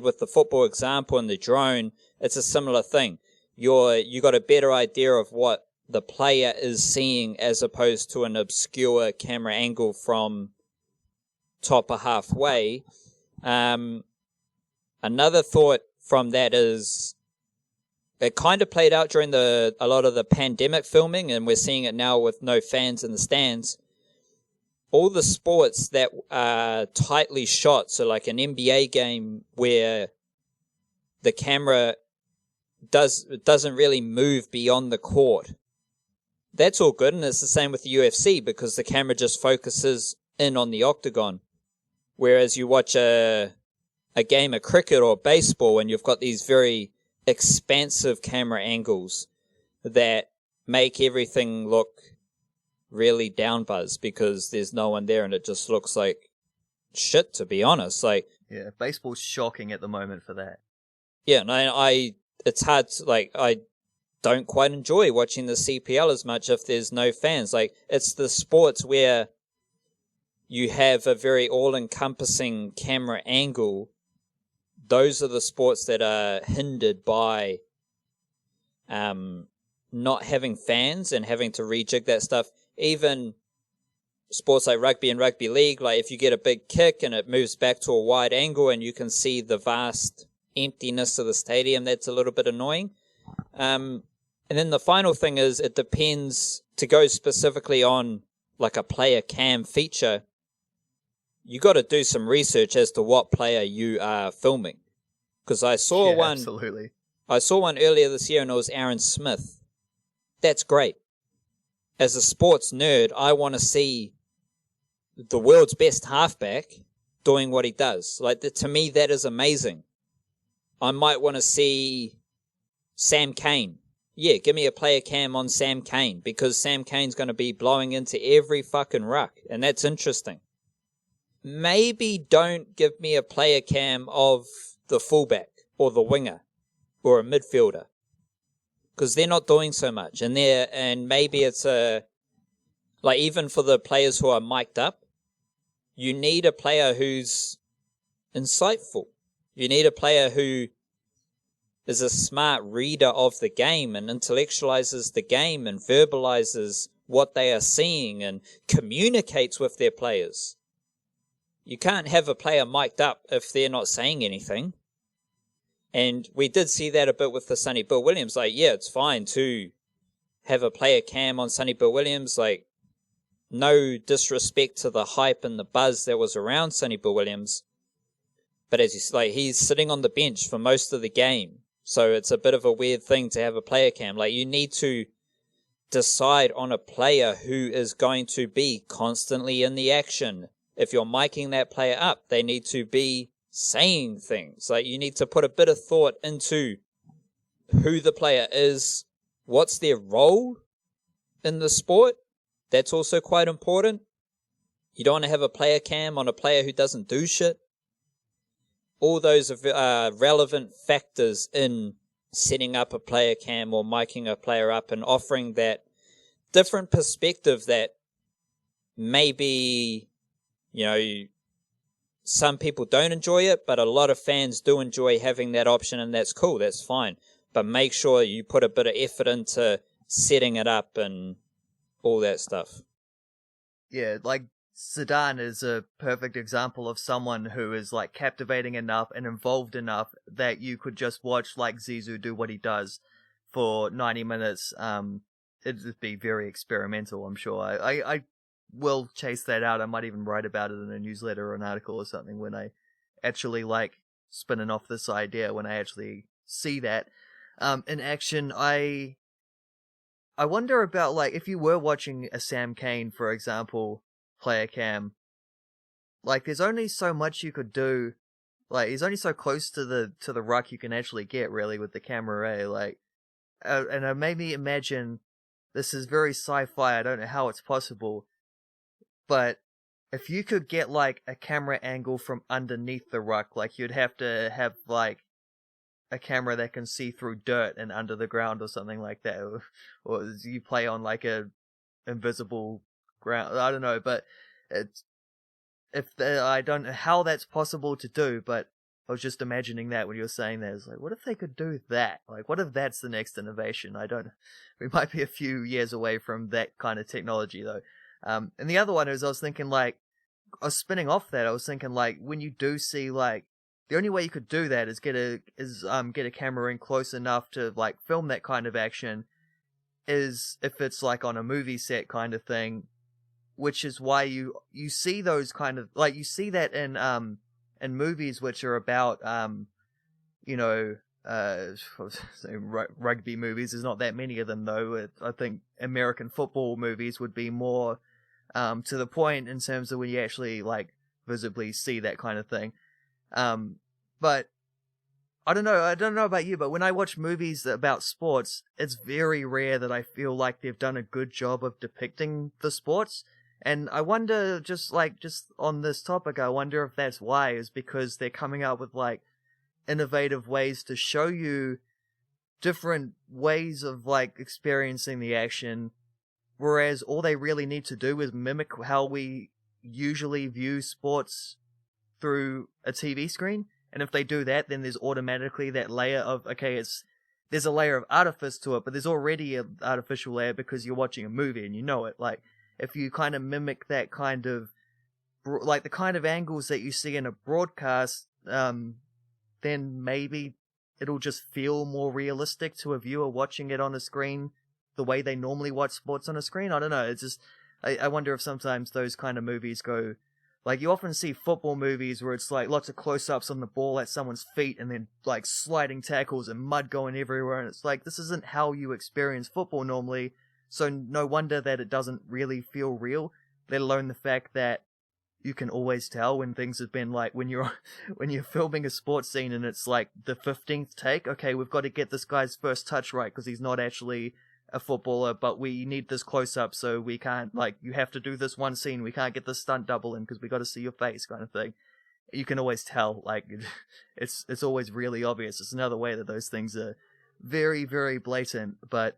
with the football example and the drone. It's a similar thing. You got a better idea of what the player is seeing as opposed to an obscure camera angle from top or halfway. Another thought from that is it kind of played out during a lot of the pandemic filming, and we're seeing it now with no fans in the stands. All the sports that are tightly shot, so like an NBA game where the camera doesn't really move beyond the court, that's all good, and it's the same with the UFC because the camera just focuses in on the octagon. Whereas you watch a game of cricket or baseball and you've got these very expansive camera angles that make everything look really down buzz because there's no one there and it just looks like shit, to be honest. Like, yeah, baseball's shocking at the moment for that. Yeah, and it's hard to, like, I don't quite enjoy watching the CPL as much if there's no fans. Like, it's the sports where you have a very all-encompassing camera angle. Those are the sports that are hindered by not having fans and having to rejig that stuff. Even sports like rugby and rugby league, like if you get a big kick and it moves back to a wide angle and you can see the vast emptiness of the stadium, that's a little bit annoying. And then the final thing is it depends, to go specifically on like a player cam feature, you got to do some research as to what player you are filming. Because I saw one. Absolutely. I saw one earlier this year and it was Aaron Smith. That's great. As a sports nerd, I want to see the world's best halfback doing what he does. Like, to me, that is amazing. I might want to see Sam Cane. Yeah, give me a player cam on Sam Cane because Sam Cane's going to be blowing into every fucking ruck, and that's interesting. Maybe don't give me a player cam of the fullback or the winger or a midfielder because they're not doing so much. And maybe it's like even for the players who are mic'd up, you need a player who's insightful. You need a player who is a smart reader of the game and intellectualizes the game and verbalizes what they are seeing and communicates with their players. You can't have a player mic'd up if they're not saying anything. And we did see that a bit with the Sonny Bill Williams. Like, yeah, it's fine to have a player cam on Sonny Bill Williams. Like, no disrespect to the hype and the buzz that was around Sonny Bill Williams. But as you say, like, he's sitting on the bench for most of the game. So it's a bit of a weird thing to have a player cam. Like, you need to decide on a player who is going to be constantly in the action. If you're miking that player up, they need to be saying things. Like, you need to put a bit of thought into who the player is, what's their role in the sport. That's also quite important. You don't want to have a player cam on a player who doesn't do shit. All those are relevant factors in setting up a player cam or miking a player up and offering that different perspective that maybe, some people don't enjoy it, but a lot of fans do enjoy having that option, and that's cool, that's fine. But make sure you put a bit of effort into setting it up and all that stuff. Yeah, like Zidane is a perfect example of someone who is like captivating enough and involved enough that you could just watch like Zizou do what he does for 90 minutes. It'd be very experimental, I'm sure. I will chase that out. I might even write about it in a newsletter or an article or something when I actually like spinning off this idea, when I actually see that in action. I wonder about, like, if you were watching a Sam Cane, for example, player cam, like, there's only so much you could do. Like, he's only so close to the ruck you can actually get, really, with the camera, eh? Like, and I maybe imagine this is very sci-fi. I don't know how it's possible, but if you could get like a camera angle from underneath the ruck, like, you'd have to have like a camera that can see through dirt and under the ground or something like that, or you play on like a invisible ground. I don't know, but I don't know how that's possible to do, but I was just imagining that when you were saying that. It's like, what if they could do that? Like, what if that's the next innovation? We might be a few years away from that kind of technology though. And the other one is, I was thinking, like, I was spinning off that. I was thinking, like, when you do see, like, the only way you could do that is get a camera in close enough to like film that kind of action, is if it's like on a movie set kind of thing, which is why you see those kind of, like, you see that in movies which are about rugby movies. There's not that many of them though. I think American football movies would be more to the point in terms of when you actually like visibly see that kind of thing. But I don't know about you, but when I watch movies about sports, it's very rare that I feel like they've done a good job of depicting the sports. And I wonder, just on this topic, I wonder if that's why, is because they're coming out with like innovative ways to show you different ways of like experiencing the action, whereas all they really need to do is mimic how we usually view sports through a TV screen. And if they do that, then there's automatically that layer of, okay, there's a layer of artifice to it, but there's already an artificial layer because you're watching a movie and you know it. Like, if you kind of mimic that kind of, like the kind of angles that you see in a broadcast, then maybe it'll just feel more realistic to a viewer watching it on a screen the way they normally watch sports on a screen. I don't know. It's just, I wonder if sometimes those kind of movies go, like, you often see football movies where it's like lots of close-ups on the ball at someone's feet and then like sliding tackles and mud going everywhere. And it's like, this isn't how you experience football normally. So no wonder that it doesn't really feel real, let alone the fact that you can always tell when things have been like, when you're filming a sports scene and it's like the 15th take, okay, we've got to get this guy's first touch right because he's not actually a footballer, but we need this close up, so we can't, like, you have to do this one scene, we can't get this stunt double in because we got to see your face, kind of thing. You can always tell, like, it's always really obvious. It's another way that those things are very, very blatant. But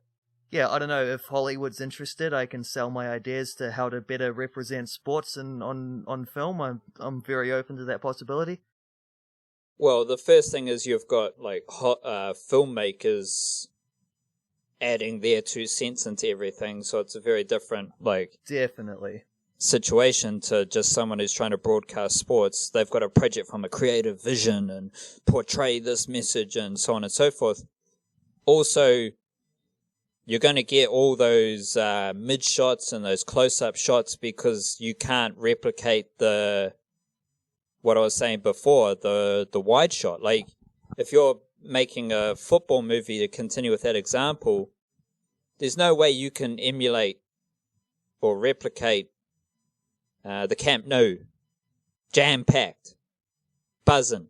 yeah, I don't know, if Hollywood's interested, I can sell my ideas to how to better represent sports and on film. I'm very open to that possibility. Well, the first thing is you've got like filmmakers adding their 2 cents into everything, so it's a very different, like, definitely situation to just someone who's trying to broadcast sports. They've got a project from a creative vision and portray this message and so on and so forth. Also, you're going to get all those mid shots and those close-up shots because you can't replicate what I was saying before, the wide shot. Like, if you're making a football movie, to continue with that example, there's no way you can emulate or replicate the Camp Nou, jam-packed, buzzing.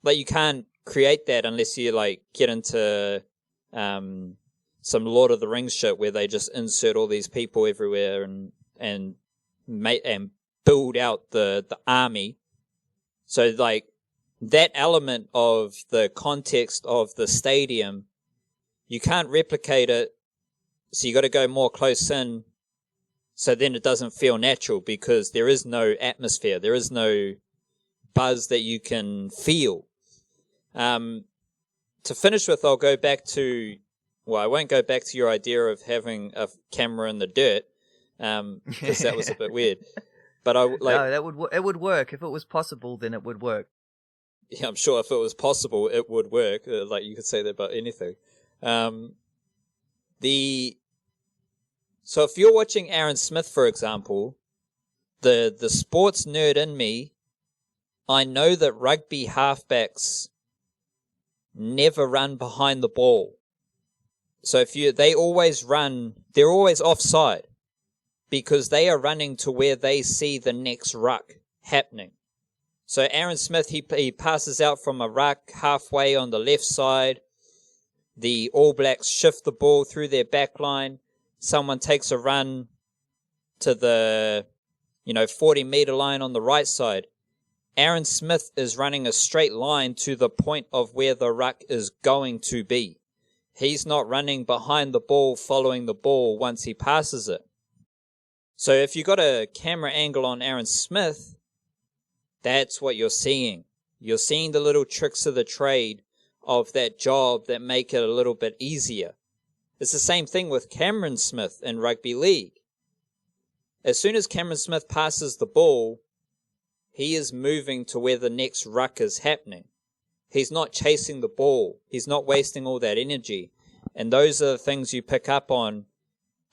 Like, you can't create that unless you like get into some Lord of the Rings shit where they just insert all these people everywhere and build out the army. So like, that element of the context of the stadium, you can't replicate it, so you got to go more close in, so then it doesn't feel natural because there is no atmosphere, there is no buzz that you can feel. To finish with, I'll go back to, well, I won't go back to your idea of having a camera in the dirt, because that was a bit weird. But no, it would work if it was possible. Then it would work. Yeah, I'm sure if it was possible, it would work. Like, you could say that about anything. So if you're watching Aaron Smith, for example, the sports nerd in me, I know that rugby halfbacks never run behind the ball. So they always run, they're always offside because they are running to where they see the next ruck happening. So Aaron Smith, he passes out from a ruck halfway on the left side. The All Blacks shift the ball through their back line. Someone takes a run to the 40-meter line on the right side. Aaron Smith is running a straight line to the point of where the ruck is going to be. He's not running behind the ball, following the ball once he passes it. So if you got a camera angle on Aaron Smith, that's what you're seeing. You're seeing the little tricks of the trade of that job that make it a little bit easier. It's the same thing with Cameron Smith in rugby league. As soon as Cameron Smith passes the ball, he is moving to where the next ruck is happening. He's not chasing the ball. He's not wasting all that energy. And those are the things you pick up on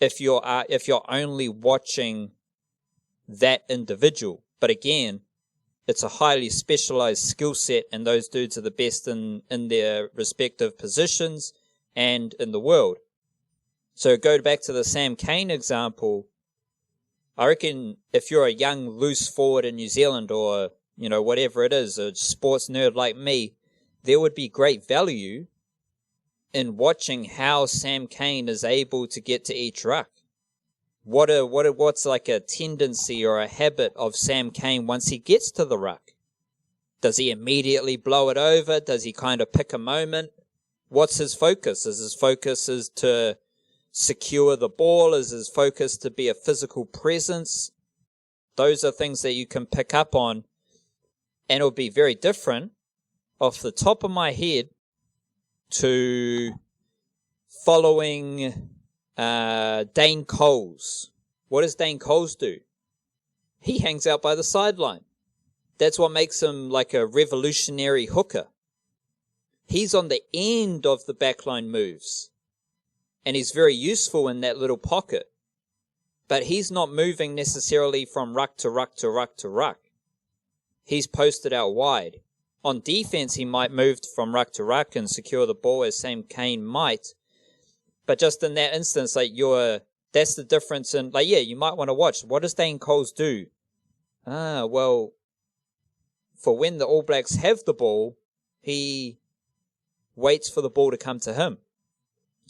if you're only watching that individual. But again, it's a highly specialized skill set, and those dudes are the best in their respective positions and in the world. So go back to the Sam Cane example. I reckon if you're a young loose forward in New Zealand or, whatever it is, a sports nerd like me, there would be great value in watching how Sam Cane is able to get to each ruck. What's like a tendency or a habit of Sam Cane once he gets to the ruck? Does he immediately blow it over? Does he kind of pick a moment? What's his focus? Is his focus to secure the ball? Is his focus to be a physical presence? Those are things that you can pick up on, and it'll be very different off the top of my head to following Dane Coles. What does Dane Coles do? He hangs out by the sideline. That's what makes him like a revolutionary hooker. He's on the end of the backline moves, and he's very useful in that little pocket. But he's not moving necessarily from ruck to ruck to ruck to ruck. He's posted out wide. On defense, he might move from ruck to ruck and secure the ball as Sam Cane might. But just in that instance, that's the difference in, you might want to watch. What does Dane Coles do? For when the All Blacks have the ball, he waits for the ball to come to him.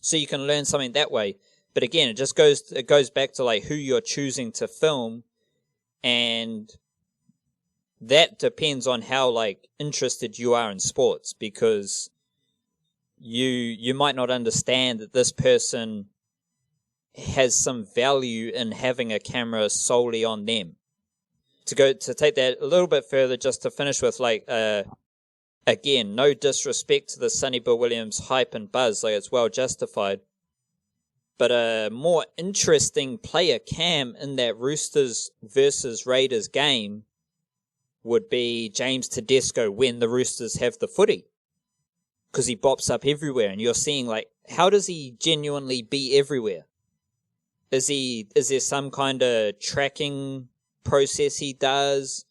So you can learn something that way. But again, it goes back to who you're choosing to film, and that depends on how interested you are in sports, because you might not understand that this person has some value in having a camera solely on them. To take that a little bit further, just to finish with again, no disrespect to the Sonny Bill Williams hype and buzz, it's well justified. But a more interesting player cam in that Roosters versus Raiders game would be James Tedesco when the Roosters have the footy. Because he bops up everywhere, and you're seeing how does he genuinely be everywhere? Is there some kind of tracking process he does?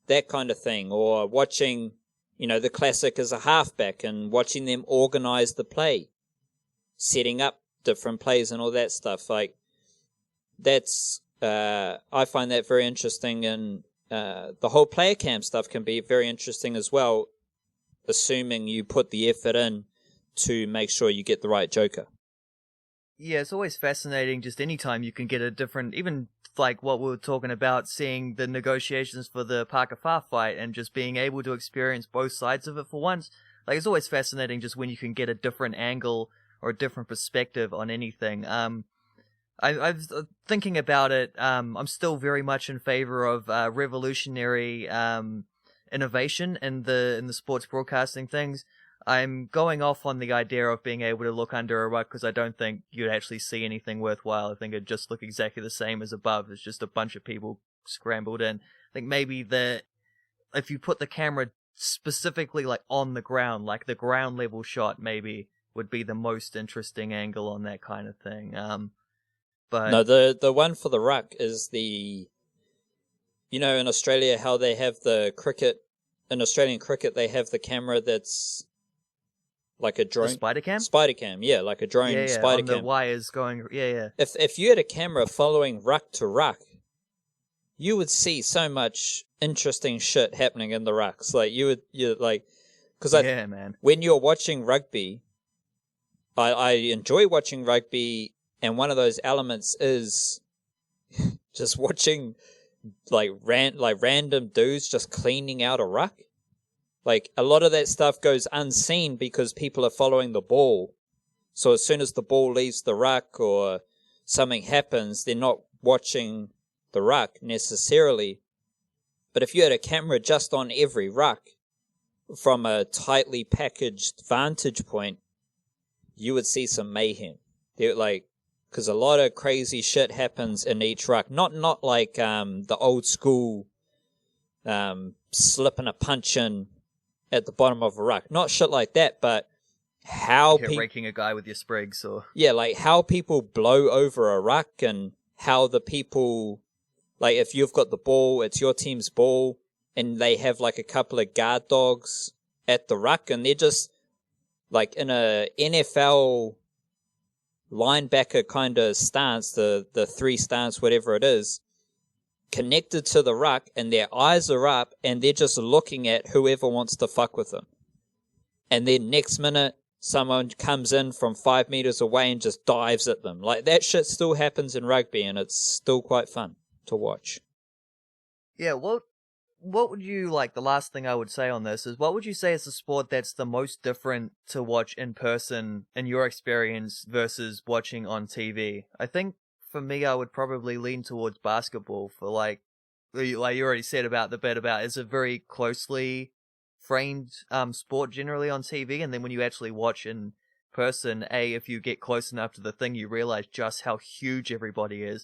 That kind of thing. Or watching, the classic as a halfback and watching them organize the play. Setting up different plays and all that stuff. That's, I find that very interesting, and the whole player cam stuff can be very interesting as well, assuming you put the effort in to make sure you get the right joker. Yeah, it's always fascinating just anytime you can get a different, even what we were talking about, seeing the negotiations for the Parker Farr fight and just being able to experience both sides of it for once. It's always fascinating just when you can get a different angle or a different perspective on anything. I've thinking about it. I'm still very much in favor of revolutionary innovation in the sports broadcasting things. I'm going off on the idea of being able to look under a rug because I don't think you'd actually see anything worthwhile. I think it'd just look exactly the same as above. It's just a bunch of people scrambled in. I think maybe if you put the camera specifically on the ground, the ground level shot maybe would be the most interesting angle on that kind of thing. But no, the one for the ruck is in Australia how they have the cricket. In Australian cricket, they have the camera that's like a drone. The spider cam? Spider cam, yeah, like a drone spider on cam. the wires going, yeah. If you had a camera following ruck to ruck, you would see so much interesting shit happening in the rucks. Man. When you're watching rugby, I enjoy watching rugby, and one of those elements is just watching random dudes just cleaning out a ruck. A lot of that stuff goes unseen because people are following the ball. So as soon as the ball leaves the ruck or something happens, they're not watching the ruck necessarily. But if you had a camera just on every ruck from a tightly packaged vantage point, you would see some mayhem. Because a lot of crazy shit happens in each ruck. Not like the old school slipping a punch in at the bottom of a ruck. Not shit like that, but how people... raking a guy with your sprigs or... Yeah, how people blow over a ruck and how the people... if you've got the ball, it's your team's ball, and they have a couple of guard dogs at the ruck, and they're just in a NFL linebacker kind of stance, the three stance, whatever it is, connected to the ruck and their eyes are up and they're just looking at whoever wants to fuck with them. And then next minute, someone comes in from 5 meters away and just dives at them. Like, that shit still happens in rugby, and it's still quite fun to watch. Yeah, what would you, like, the last thing I would say on this is, what would you say is the sport that's the most different to watch in person in your experience versus watching on TV? I think, for me, I would probably lean towards basketball for, like you already said about the bit about, it's a very closely framed sport generally on TV, and then when you actually watch in person, if you get close enough to the thing, you realize just how huge everybody is.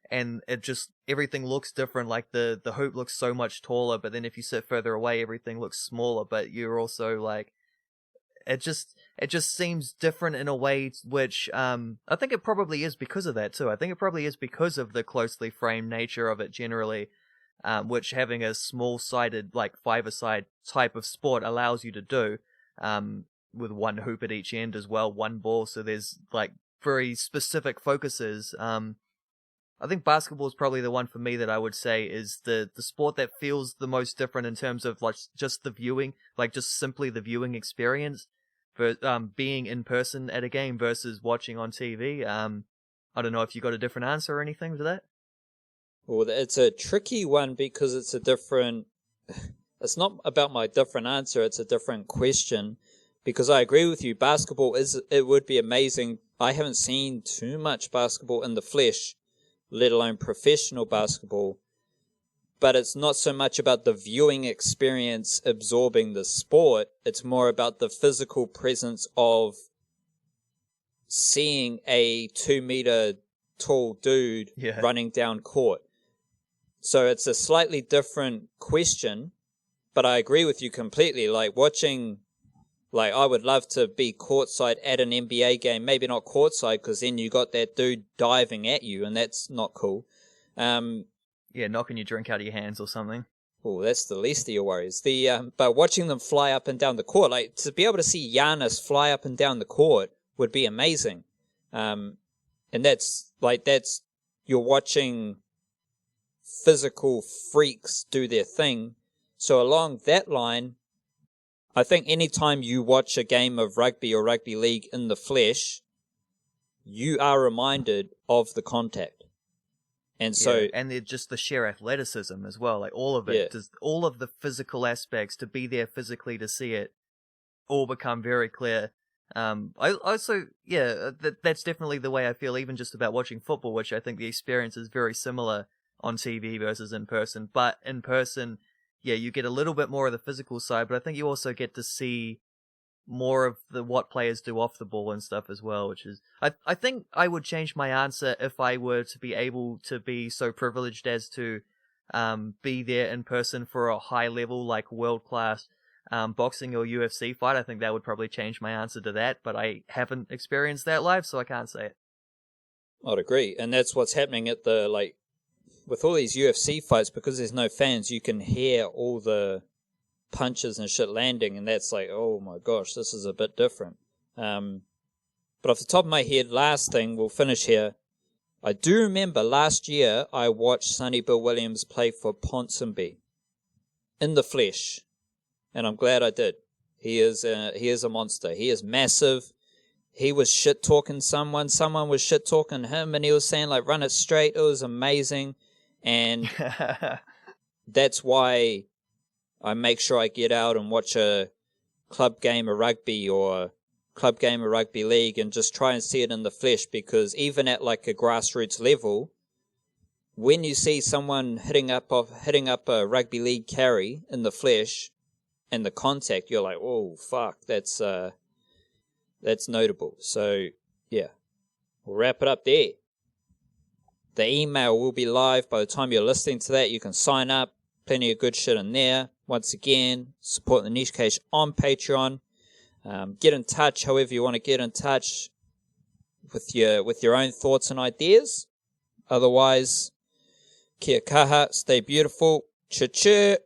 And it just, everything looks different, like the hoop looks so much taller, but then if you sit further away, everything looks smaller, but you're also like, it just seems different in a way which, I think it probably is because of that too. I think it probably is because of the closely framed nature of it generally, which having a small-sided, like five-a-side type of sport allows you to do, with one hoop at each end as well, one ball, so there's like very specific focuses. I think basketball is probably the one for me that I would say is the sport that feels the most different in terms of like just the viewing, like just simply the viewing experience for being in person at a game versus watching on TV. I don't know if you got a different answer or anything to that. Well, it's a tricky one because it's a different... It's not about my different answer, it's a different question. Because I agree with you, basketball it would be amazing. I haven't seen too much basketball in the flesh, let alone professional basketball. But it's not so much about the viewing experience absorbing the sport. It's more about the physical presence of seeing a 2-meter tall dude running down court. So it's a slightly different question, but I agree with you completely. Like watching, like I would love to be courtside at an NBA game. Maybe not courtside because then you got that dude diving at you, and that's not cool. Knocking your drink out of your hands or something. Oh, that's the least of your worries. But watching them fly up and down the court, like to be able to see Giannis fly up and down the court would be amazing. And that's you're watching physical freaks do their thing. So along that line, I think anytime you watch a game of rugby or rugby league in the flesh, you are reminded of the contact. And so, and they're just the sheer athleticism as well, like all of it, just all of the physical aspects, to be there physically to see it, all become very clear. I also, that's definitely the way I feel, even just about watching football, which I think the experience is very similar on TV versus in person. But in person, you get a little bit more of the physical side, but I think you also get to see more of what players do off the ball and stuff as well, which is, I think I would change my answer if I were to be able to be so privileged as to be there in person for a high level, like world class boxing or UFC fight. I think that would probably change my answer to that, but I haven't experienced that live, so I can't say it. I'd agree, and that's what's happening at with all these UFC fights, because there's no fans, you can hear all the punches and shit landing, and that's like, oh my gosh, this is a bit different. But off the top of my head, last thing, we'll finish here. I do remember last year I watched Sonny Bill Williams play for Ponsonby in the flesh, and I'm glad I did. He is a monster. He is massive. He was shit talking someone was shit talking him, and he was saying like, run it straight. It was amazing. And that's why I make sure I get out and watch a club game of rugby or club game of rugby league and just try and see it in the flesh, because even at like a grassroots level, when you see someone hitting up a rugby league carry in the flesh and the contact, you're like, oh fuck, that's notable. So yeah, we'll wrap it up there. The email will be live by the time you're listening to that. You can sign up. Plenty of good shit in there. Once again, support the Niche Cage on Patreon. Get in touch however you want to get in touch with your own thoughts and ideas. Otherwise, kia kaha, stay beautiful. Cha-cha.